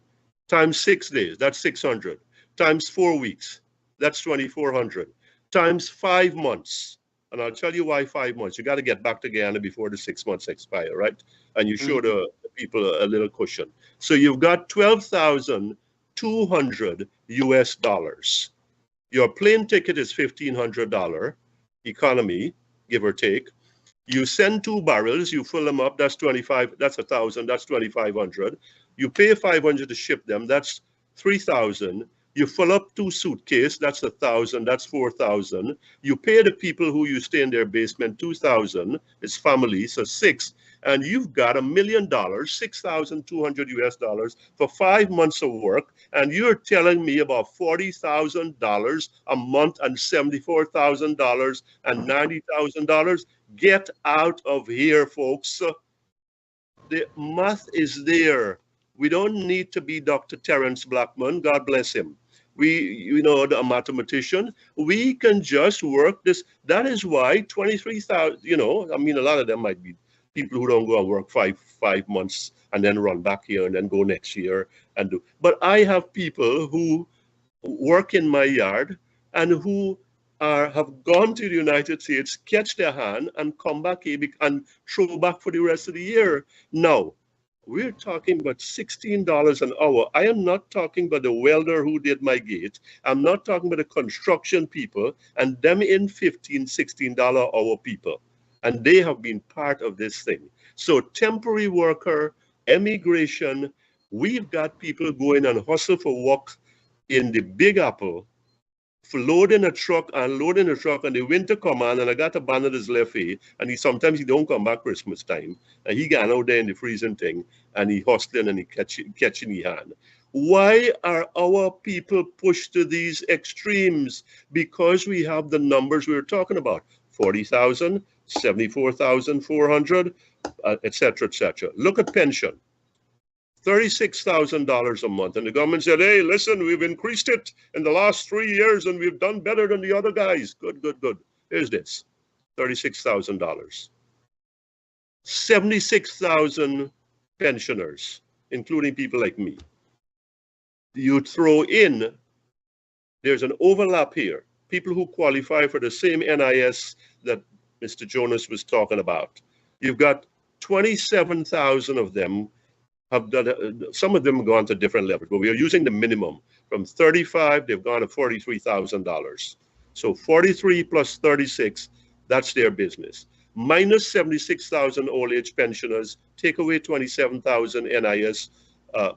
Times 6 days, that's 600. Times 4 weeks, that's 2,400. Times 5 months, and I'll tell you why 5 months. You got to get back to Guyana before the 6 months expire, right? And you show the people a little cushion. So you've got 12,200 US dollars. Your plane ticket is $1,500 economy, give or take. You send 2 barrels, you fill them up, that's 25, that's 1,000, that's 2,500. You pay 500 to ship them, that's 3,000. You fill up 2 suitcases, that's 1,000, that's 4,000. You pay the people who you stay in their basement 2,000, it's family, so 6. And you've got $1 million, 6,200 US dollars for 5 months of work. And you're telling me about $40,000 a month and $74,000 and $90,000? Get out of here, folks. The math is there. We don't need to be Dr. Terrence Blackman, God bless him. A mathematician, we can just work this. That is why 23,000, a lot of them might be people who don't go and work five months and then run back here and then go next year and do. But I have people who work in my yard and who have gone to the United States, catch their hand and come back here and throw back for the rest of the year. Now, we're talking about $16 an hour. I am not talking about the welder who did my gate. I'm not talking about the construction people and them in $15, $16 hour people. And they have been part of this thing. So temporary worker, emigration, we've got people going and hustle for work in the Big Apple, for loading a truck and the winter come on and I got a ban at his left ear and sometimes he don't come back Christmas time and he gone out there in the freezing thing and he hustling and he catching his hand. Why are our people pushed to these extremes? Because we have the numbers we were talking about, 40,000, 74,400, etc., etc. Look at pension. $36,000 a month. And the government said, hey, listen, we've increased it in the last 3 years and we've done better than the other guys. Good, good, good. Here's this, $36,000. 76,000 pensioners, including people like me. You throw in, there's an overlap here. People who qualify for the same NIS that Mr. Jonas was talking about. You've got 27,000 of them have done, some of them have gone to different levels, but we are using the minimum. From 35, they've gone to $43,000. So 43 plus 36, that's their business. Minus 76,000 old age pensioners, take away 27,000 NIS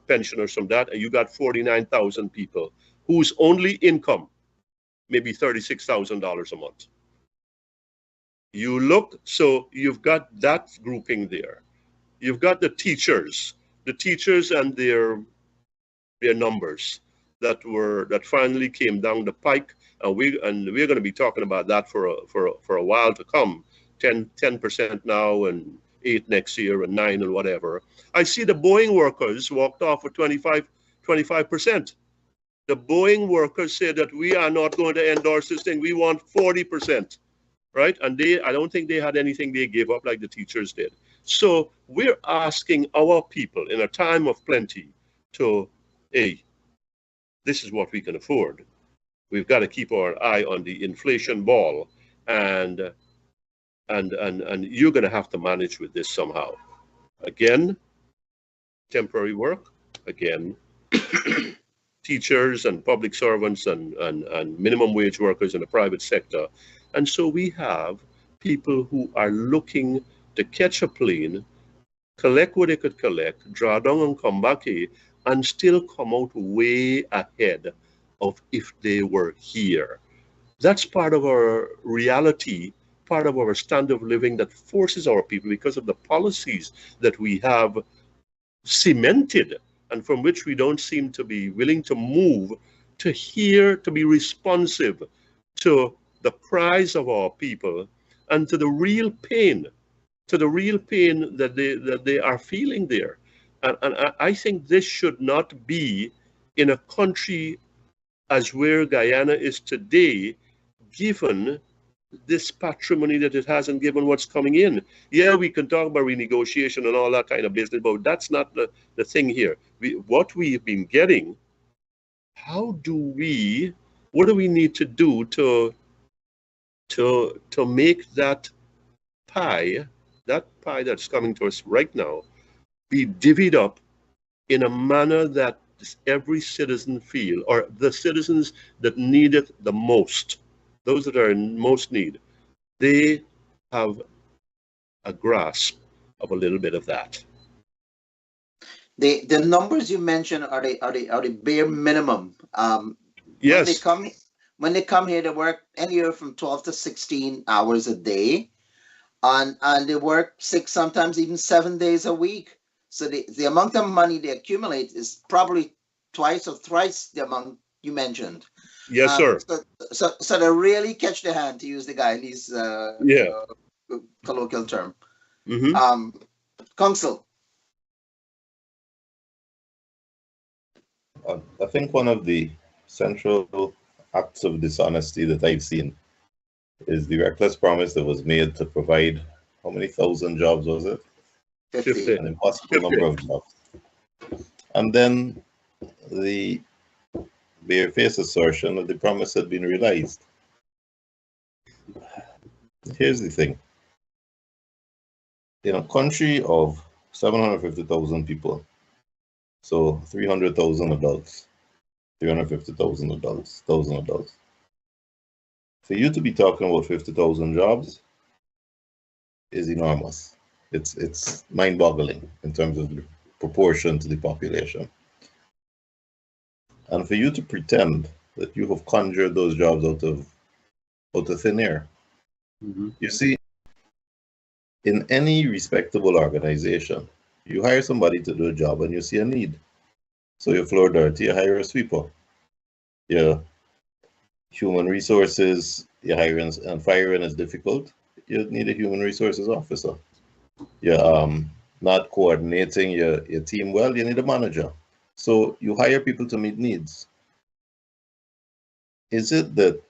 pensioners from that, and you got 49,000 people whose only income may be $36,000 a month. You look, so you've got that grouping there. You've got the teachers and their numbers that finally came down the pike, and we're going to be talking about that for a while to come. 10% now and 8 next year and 9 and whatever. I see the Boeing workers walked off with 25%. The Boeing workers said that we are not going to endorse this thing. We want 40%, right? And I don't think they had anything they gave up like the teachers did. So we're asking our people in a time of plenty to, this is what we can afford. We've got to keep our eye on the inflation ball, and you're going to have to manage with this somehow. Again, temporary work. Again, teachers and public servants and minimum wage workers in the private sector. And so we have people who are looking to catch a plane, collect what they could collect, draw down and come back here, and still come out way ahead of if they were here. That's part of our reality, part of our standard of living that forces our people, because of the policies that we have cemented and from which we don't seem to be willing to move, to hear, to be responsive to the cries of our people and to the real pain, that they are feeling there. And I think this should not be in a country as where Guyana is today, given this patrimony that it has and given what's coming in. Yeah, we can talk about renegotiation and all that kind of business, but that's not the thing here. What we've been getting, what do we need to do to make that pie that's coming to us right now, be divvied up in a manner that every citizen feel, or the citizens that need it the most, those that are in most need, they have a grasp of a little bit of that. The numbers you mentioned are the bare minimum. Yes. When they come here, they work anywhere from 12 to 16 hours a day, and they work 6, sometimes even 7 days a week. So the amount of money they accumulate is probably twice or thrice the amount you mentioned. Yes, sir. So they really catch the hand, to use the Guyanese colloquial term. Mm-hmm. Counsel. I think one of the central acts of dishonesty that I've seen is the reckless promise that was made to provide, how many thousand jobs was it? 50. An impossible number of jobs. And then the barefaced assertion that the promise had been realized. Here's the thing. In a country of 750,000 people, so 300,000 adults, 350,000 adults, 1,000 adults. For you to be talking about 50,000 jobs is enormous. It's mind-boggling in terms of the proportion to the population. And for you to pretend that you have conjured those jobs out of thin air. Mm-hmm. You see, in any respectable organization, you hire somebody to do a job and you see a need. So your floor dirty, you hire a sweeper. Your human resources, your hiring and firing is difficult, you need a human resources officer. You're not coordinating your team well, you need a manager. So you hire people to meet needs. Is it that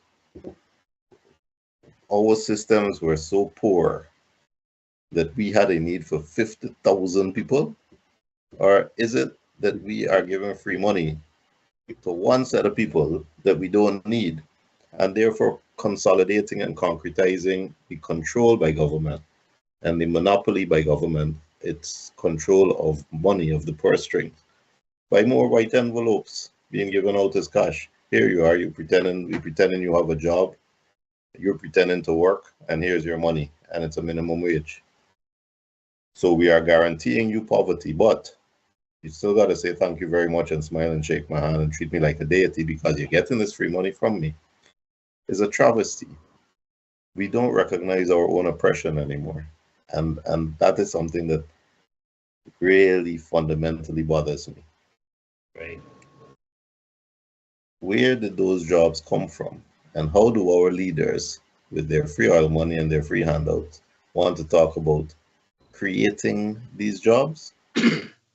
our systems were so poor that we had a need for 50,000 people? Or is it that we are giving free money to one set of people that we don't need, and therefore consolidating and concretizing the control by government and the monopoly by government, its control of money, of the purse strings, by more white envelopes being given out as cash? Here you are, you're pretending you have a job, you're pretending to work, and here's your money, and it's a minimum wage. So we are guaranteeing you poverty, but you still got to say thank you very much and smile and shake my hand and treat me like a deity because you're getting this free money from me. It's a travesty. We don't recognize our own oppression anymore. And that is something that really fundamentally bothers me. Right? Where did those jobs come from? And how do our leaders, with their free oil money and their free handouts, want to talk about creating these jobs?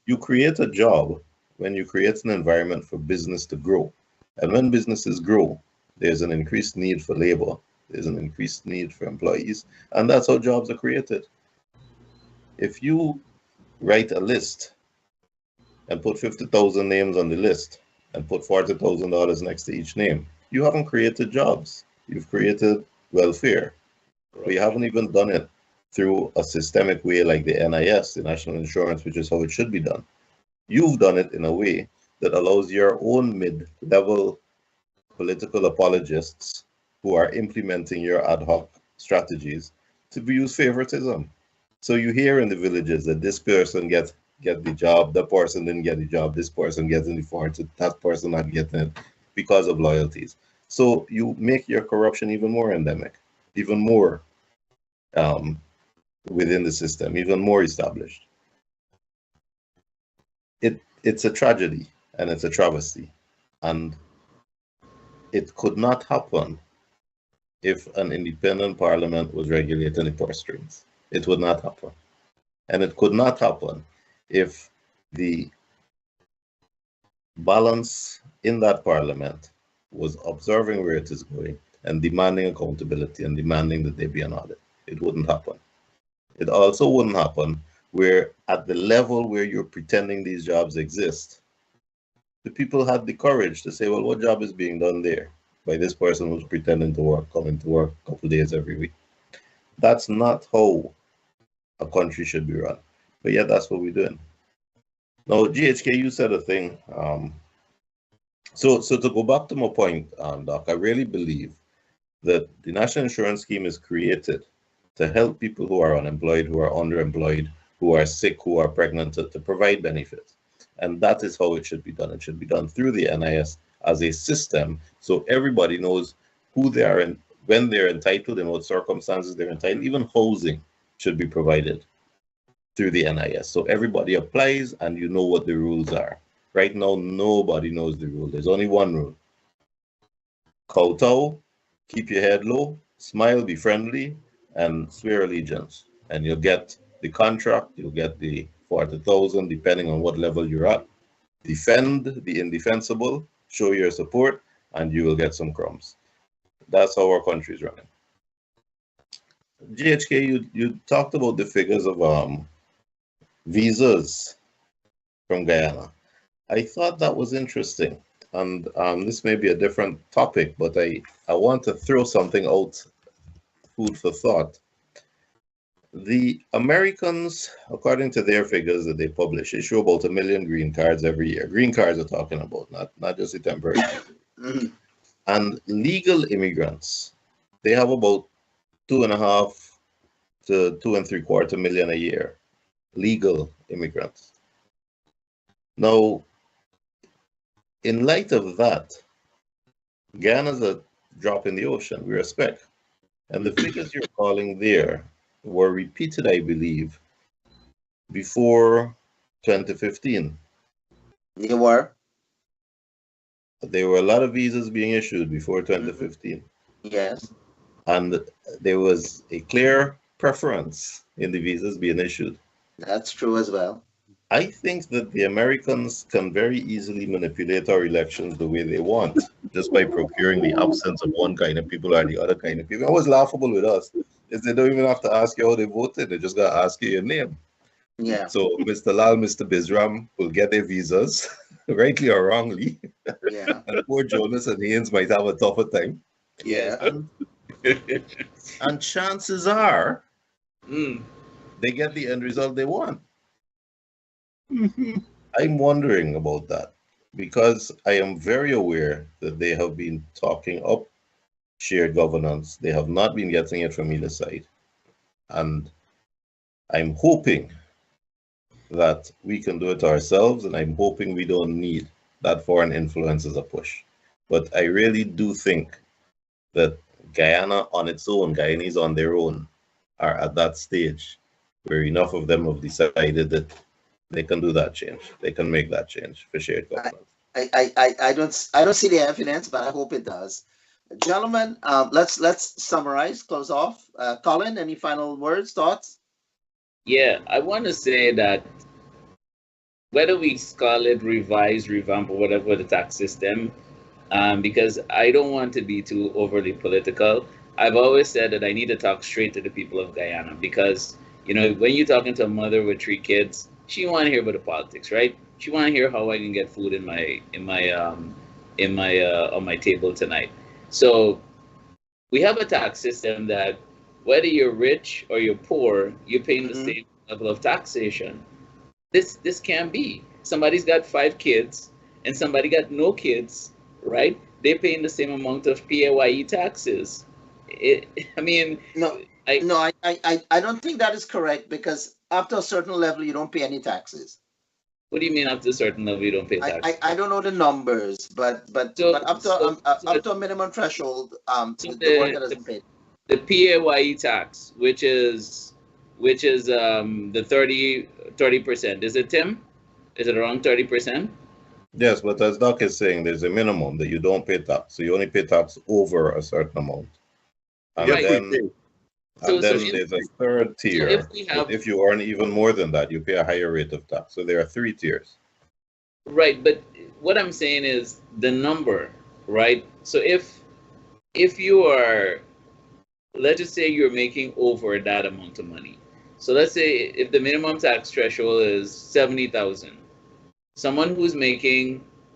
You create a job when you create an environment for business to grow. And when businesses grow, there's an increased need for labor, there's an increased need for employees, and that's how jobs are created. If you write a list and put 50,000 names on the list, and put $40,000 next to each name, you haven't created jobs. You've created welfare. But you haven't even done it through a systemic way like the NIS, the National Insurance, which is how it should be done. You've done it in a way that allows your own mid-level political apologists who are implementing your ad hoc strategies to use favoritism. So you hear in the villages that this person get the job, that person didn't get the job, this person getting the fortune, that person not getting it because of loyalties. So you make your corruption even more endemic, even more within the system, even more established. It's a tragedy and it's a travesty. And it could not happen if an independent parliament was regulating the purse strings. It would not happen. And it could not happen if the balance in that parliament was observing where it is going and demanding accountability and demanding that there be an audit. It wouldn't happen. It also wouldn't happen where at the level where you're pretending these jobs exist, the people had the courage to say, well, what job is being done there by this person who's pretending to work, coming to work a couple of days every week? That's not how a country should be run. But yeah, that's what we're doing. Now, GHK, you said a thing. So to go back to my point, Doc, I really believe that the National Insurance Scheme is created to help people who are unemployed, who are underemployed, who are sick, who are pregnant, to provide benefits. And that is how it should be done. It should be done through the NIS as a system, so everybody knows who they are and when they're entitled and what circumstances they're entitled. Even housing should be provided through the NIS. So everybody applies and you know what the rules are. Right now, nobody knows the rule. There's only one rule. Kowtow, keep your head low, smile, be friendly, and swear allegiance. And you'll get the contract, you'll get the 40,000, depending on what level you're at. Defend the indefensible, show your support, and you will get some crumbs. That's how our country is running. GHK, you talked about the figures of visas from Guyana. I thought that was interesting. And this may be a different topic, but I want to throw something out, food for thought. The Americans, according to their figures that they publish, issue about 1 million green cards every year. Green cards are talking about, not just the temporary. And legal immigrants, they have about 2.5 to 2.75 million a year. Legal immigrants. Now, in light of that, Guyana's a drop in the ocean, we respect. And the figures you're calling there were repeated, I believe, before 2015. They were? There were a lot of visas being issued before 2015. Yes. And there was a clear preference in the visas being issued. That's true as well. I think that the Americans can very easily manipulate our elections the way they want, just by procuring the absence of one kind of people or the other kind of people. What's laughable with us is they don't even have to ask you how they voted. They just got to ask you your name. Yeah. So Mr. Lal, Mr. Bizram will get their visas, rightly or wrongly. Yeah. And poor Jonas and Haynes might have a tougher time. Yeah. And chances are they get the end result they want. I'm wondering about that because I am very aware that they have been talking up shared governance. They have not been getting it from either side. And I'm hoping that we can do it ourselves, and I'm hoping we don't need that foreign influence as a push. But I really do think that Guyana on its own, Guyanese on their own, are at that stage where enough of them have decided that they can do that change. They can make that change for shared governance. I don't see the evidence, but I hope it does. Gentlemen, let's summarize, close off. Colin, any final words, thoughts? Yeah, I want to say that whether we call it revise, revamp, or whatever the tax system, because I don't want to be too overly political. I've always said that I need to talk straight to the people of Guyana because, you know, when you're talking to a mother with 3 kids, she want to hear about the politics, right? She want to hear how I can get food on my table tonight. So we have a tax system that whether you're rich or you're poor, you're paying the same level of taxation. This can't be. Somebody's got 5 kids and somebody got no kids, right? They're paying the same amount of PAYE taxes. I mean, No, I no, I don't think that is correct because after a certain level, you don't pay any taxes. what do you mean up to a certain level you don't pay I, taxes? I, I don't know the numbers, but So up to so, so, up to a minimum threshold, so the worker doesn't pay. the PAYE tax, which is the 30%. Is it, Tim? Is it around 30%? Yes, but as Doc is saying, there's a minimum that you don't pay tax. So you only pay tax over a certain amount. And Right. then, So there's a third tier. if we have If you earn even more than that, you pay a higher rate of tax. So there are 3 tiers. right, but what I'm saying is the number, right? So if you are, let's just say you're making over that amount of money. So let's say if the minimum tax threshold is 70,000, someone who's making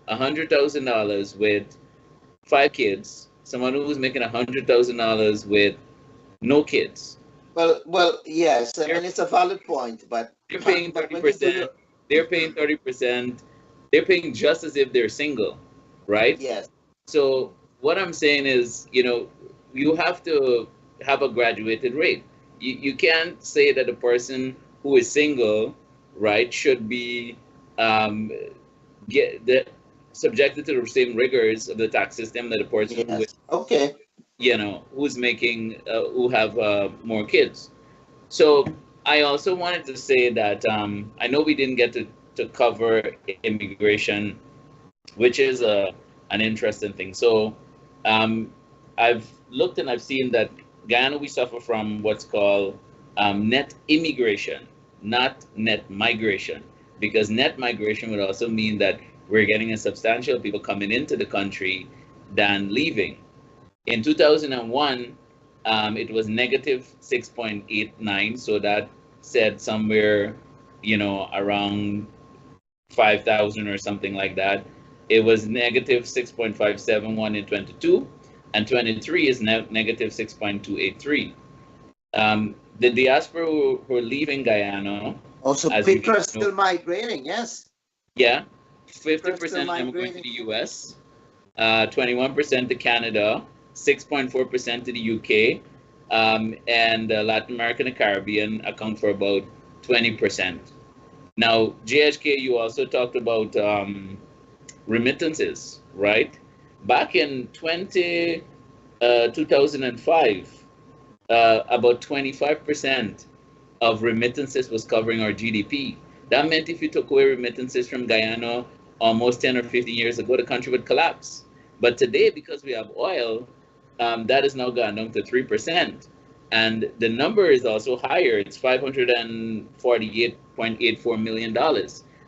$100,000 with 5 kids, someone who's making $100,000 with no kids, Well, yes. I mean, it's a valid point, but they're paying but when you do 30%. your- They're paying 30%. They're paying just as if they're single, right? yes, So what I'm saying is, you have to have a graduated rate. You can't say that a person who is single, right, should be get the subjected to the same rigors of the tax system that a person who is, yes. Okay. who's making who have more kids. So I also wanted to say that I know we didn't get to cover immigration, which is an interesting thing. So I've looked and I've seen that Guyana, we suffer from what's called net immigration, not net migration, because net migration would also mean that we're getting a substantial people coming into the country than leaving. In 2001, it was negative 6.89, so that said somewhere, around 5,000 or something like that. It was negative 6.571 in 22, and 23 is negative 6.283. The diaspora who are leaving Guyana, Also, as people you are still migrating. Yes. yeah, People 50% are still of them are going to migrating. the US, 21% to Canada, 6.4% to the UK, and Latin America and the Caribbean account for about 20%. Now, JHK, you also talked about remittances, right? Back in 2005, about 25% of remittances was covering our GDP. That meant if you took away remittances from Guyana almost 10 or 15 years ago, the country would collapse. But today, because we have oil, that has now gone down to 3%. And the number is also higher. It's $548.84 million.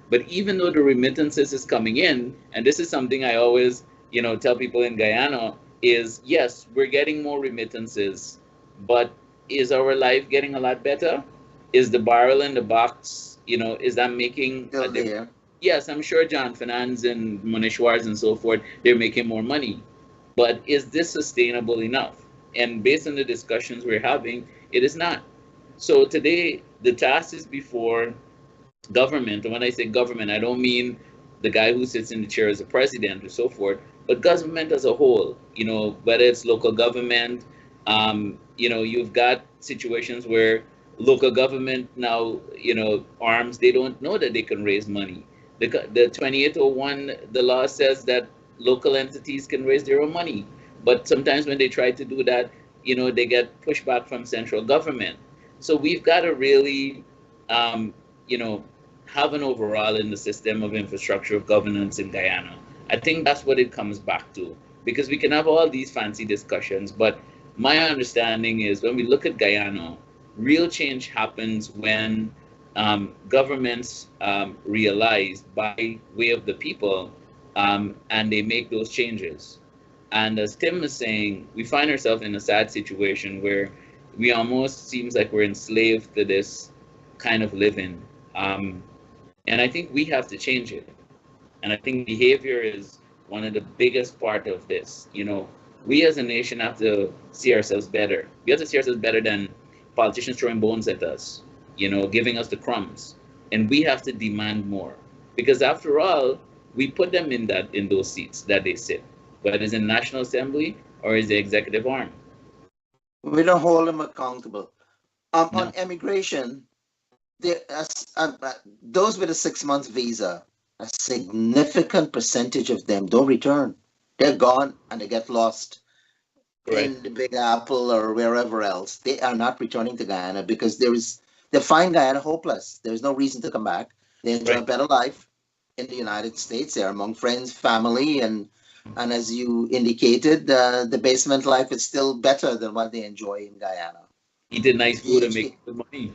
But even though the remittances is coming in, and this is something I always, tell people in Guyana, is yes, we're getting more remittances, but is our life getting a lot better? Is the barrel in the box, is that making Still a difference? there. Yes, I'm sure John Finance and Monishwars and so forth, they're making more money. But is this sustainable enough? And based on the discussions we're having, it is not. So today, the task is before government. And when I say government, I don't mean the guy who sits in the chair as a president or so forth, but government as a whole, whether it's local government, you've got situations where local government now, arms, they don't know that they can raise money. The 2801, the law says that local entities can raise their own money. But sometimes when they try to do that, they get pushback from central government. So we've got to really, have an overall in the system of infrastructure of governance in Guyana. I think that's what it comes back to, because we can have all these fancy discussions, but my understanding is when we look at Guyana, real change happens when governments realize by way of the people, and they make those changes. And as Tim is saying, we find ourselves in a sad situation where we almost seems like we're enslaved to this kind of living. And I think we have to change it. And I think behavior is one of the biggest part of this. You know, we as a nation have to see ourselves better. We have to see ourselves better than politicians throwing bones at us, you know, giving us the crumbs. And we have to demand more. Because after all, we put them in those seats that they sit, whether it's in National Assembly or is the executive arm. We don't hold them accountable. No. On immigration, those with a 6 month visa, a significant percentage of them don't return. They're gone and they get lost in the Big Apple or wherever else. They are not returning to Guyana because they find Guyana hopeless. There's no reason to come back. They enjoy a better life in the United States. They're among friends, family, and as you indicated, the basement life is still better than what they enjoy in Guyana. Eat nice food and make good money.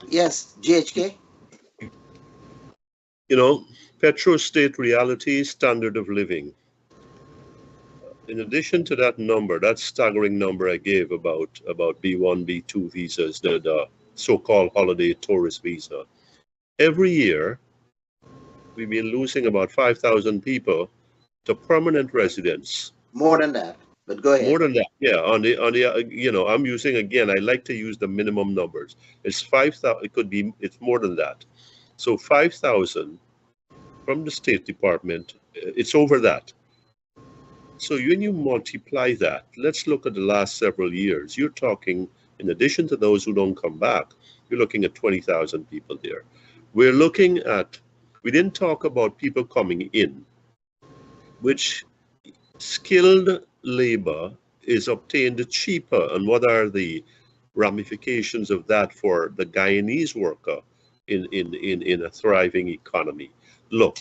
Yes, GHK. You know, Petrostate reality, standard of living. In addition to that number, that staggering number I gave about B1, B2 visas, the so-called holiday tourist visa, every year we've been losing about 5,000 people to permanent residents. More than that, but go ahead. More than that, yeah. On the you know, I'm using, again, I like to use the minimum numbers. It's 5,000. It could be, it's more than that. So 5,000 from the State Department. It's over that. So when you multiply that, let's look at the last several years. You're talking, in addition to those who don't come back, you're looking at 20,000 people there. We're looking at, we didn't talk about people coming in, which skilled labor is obtained cheaper, and what are the ramifications of that for the Guyanese worker in a thriving economy? Look,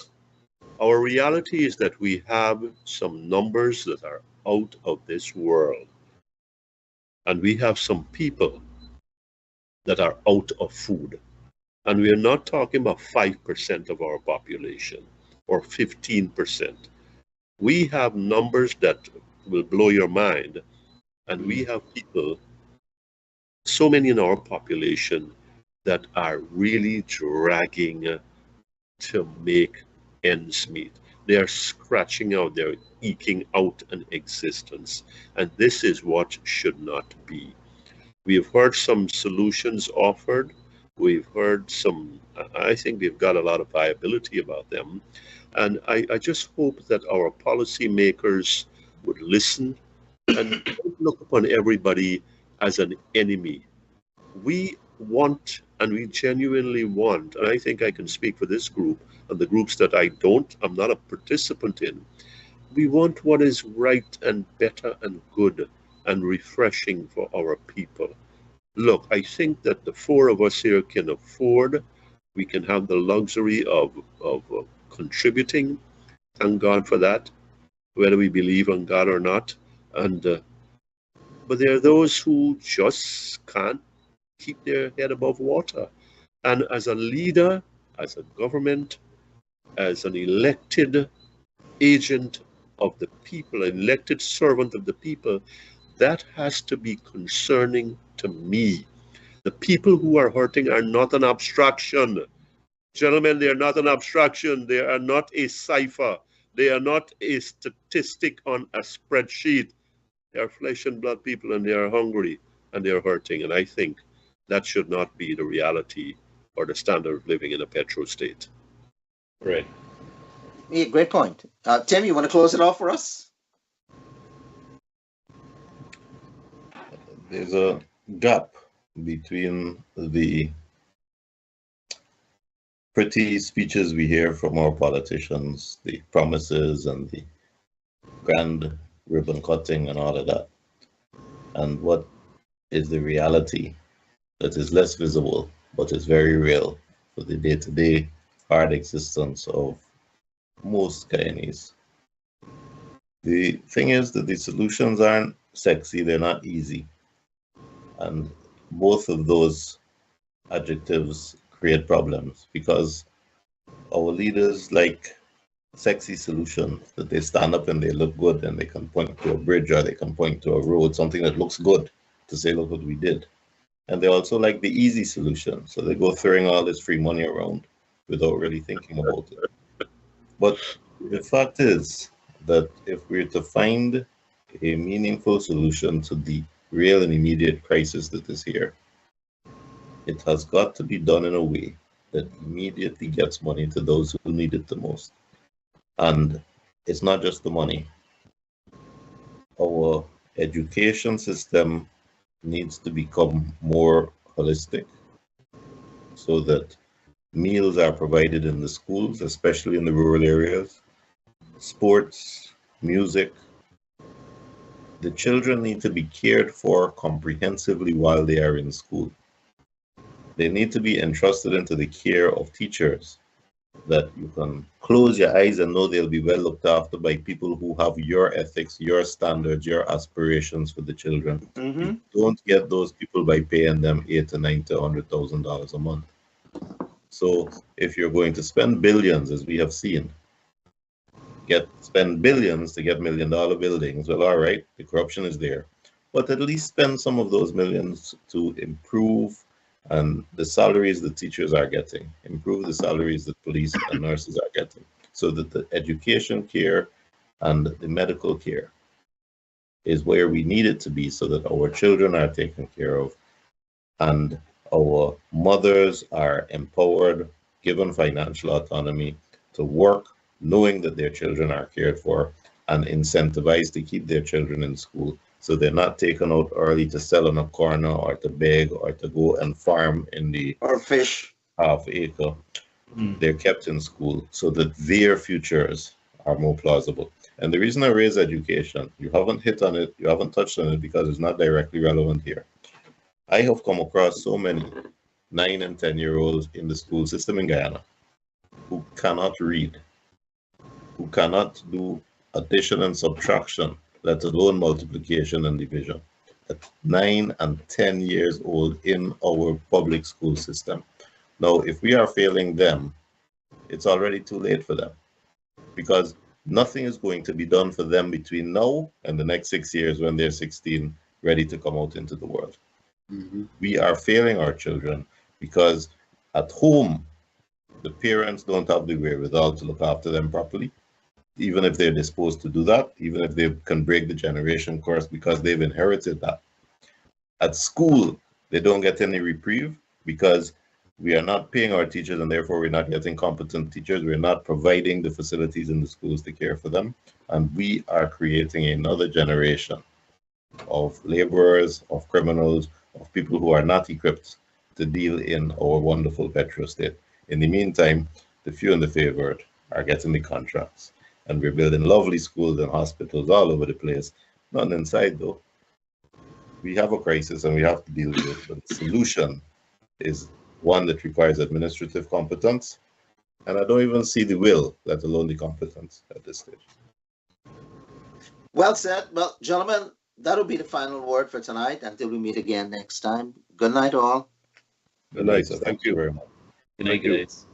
our reality is that we have some numbers that are out of this world, and we have some people that are out of food. And we are not talking about 5% of our population or 15%. We have numbers that will blow your mind, and we have people, so many in our population, that are really dragging to make ends meet. They are scratching out, they're eking out an existence, and this is what should not be. We have heard some solutions offered. We've heard some, I think we've got a lot of viability about them. And I just hope that our policymakers would listen and don't look upon everybody as an enemy. We want, and we genuinely want, and I think I can speak for this group and the groups that I'm not a participant in. We want what is right and better and good and refreshing for our people. Look, I think that the four of us here can afford, we can have the luxury of contributing. Thank God for that, whether we believe on God or not. And but there are those who just can't keep their head above water. And as a leader, as a government, as an elected agent of the people, an elected servant of the people, that has to be concerning to me. The people who are hurting are not an abstraction. Gentlemen, they are not an abstraction. They are not a cipher. They are not a statistic on a spreadsheet. They are flesh and blood people, and they are hungry and they are hurting. And I think that should not be the reality or the standard of living in a petrostate. Right. Yeah, great point. Tim, you want to close it off for us? There's a gap between the pretty speeches we hear from our politicians, the promises and the grand ribbon cutting and all of that, and what is the reality that is less visible but is very real for the day-to-day hard existence of most Guyanese. The thing is that the solutions aren't sexy, they're not easy. And both of those adjectives create problems because our leaders like sexy solutions, that they stand up and they look good and they can point to a bridge or they can point to a road, something that looks good, to say, look what we did. And they also like the easy solution. So they go throwing all this free money around without really thinking about it. But the fact is that if we're to find a meaningful solution to the real and immediate crisis that is here, it has got to be done in a way that immediately gets money to those who need it the most. And it's not just the money. Our education system needs to become more holistic so that meals are provided in the schools, especially in the rural areas, sports, music. The children need to be cared for comprehensively while they are in school. They need to be entrusted into the care of teachers that you can close your eyes and know they'll be well looked after by people who have your ethics, your standards, your aspirations for the children. You don't get those people by paying them $8 to $9 to $100,000 a month. So if you're going to spend billions, as we have seen, spend billions to get $1 million buildings, well, all right, the corruption is there, but at least spend some of those millions to improve and the salaries that teachers are getting, improve the salaries that police and nurses are getting, so that the education care and the medical care is where we need it to be so that our children are taken care of and our mothers are empowered, given financial autonomy to work, knowing that their children are cared for and incentivized to keep their children in school. So they're not taken out early to sell on a corner or to beg or to go and farm in the Or fish. half acre. They're kept in school so that their futures are more plausible. And the reason I raise education, you haven't hit on it, you haven't touched on it because it's not directly relevant here. I have come across so many 9 and 10-year-olds in the school system in Guyana who cannot read, who cannot do addition and subtraction, let alone multiplication and division, at 9 and 10 years old in our public school system. Now, if we are failing them, it's already too late for them because nothing is going to be done for them between now and the next 6 years when they're 16, ready to come out into the world. We are failing our children because at home, the parents don't have the wherewithal to look after them properly, even if they're disposed to do that, even if they can break the generation curse because they've inherited that. At school, they don't get any reprieve because we are not paying our teachers and therefore we're not getting competent teachers. We're not providing the facilities in the schools to care for them. And we are creating another generation of laborers, of criminals, of people who are not equipped to deal in our wonderful Petrostate. In the meantime, the few and the favored are getting the contracts. And we're building lovely schools and hospitals all over the place. None inside though. We have a crisis and we have to deal with it, but the solution is one that requires administrative competence. And I don't even see the will, let alone the competence at this stage. Well said. Well, gentlemen, that'll be the final word for tonight until we meet again next time. Good night, all. Good night, sir. Thank you very much. Good night, guys.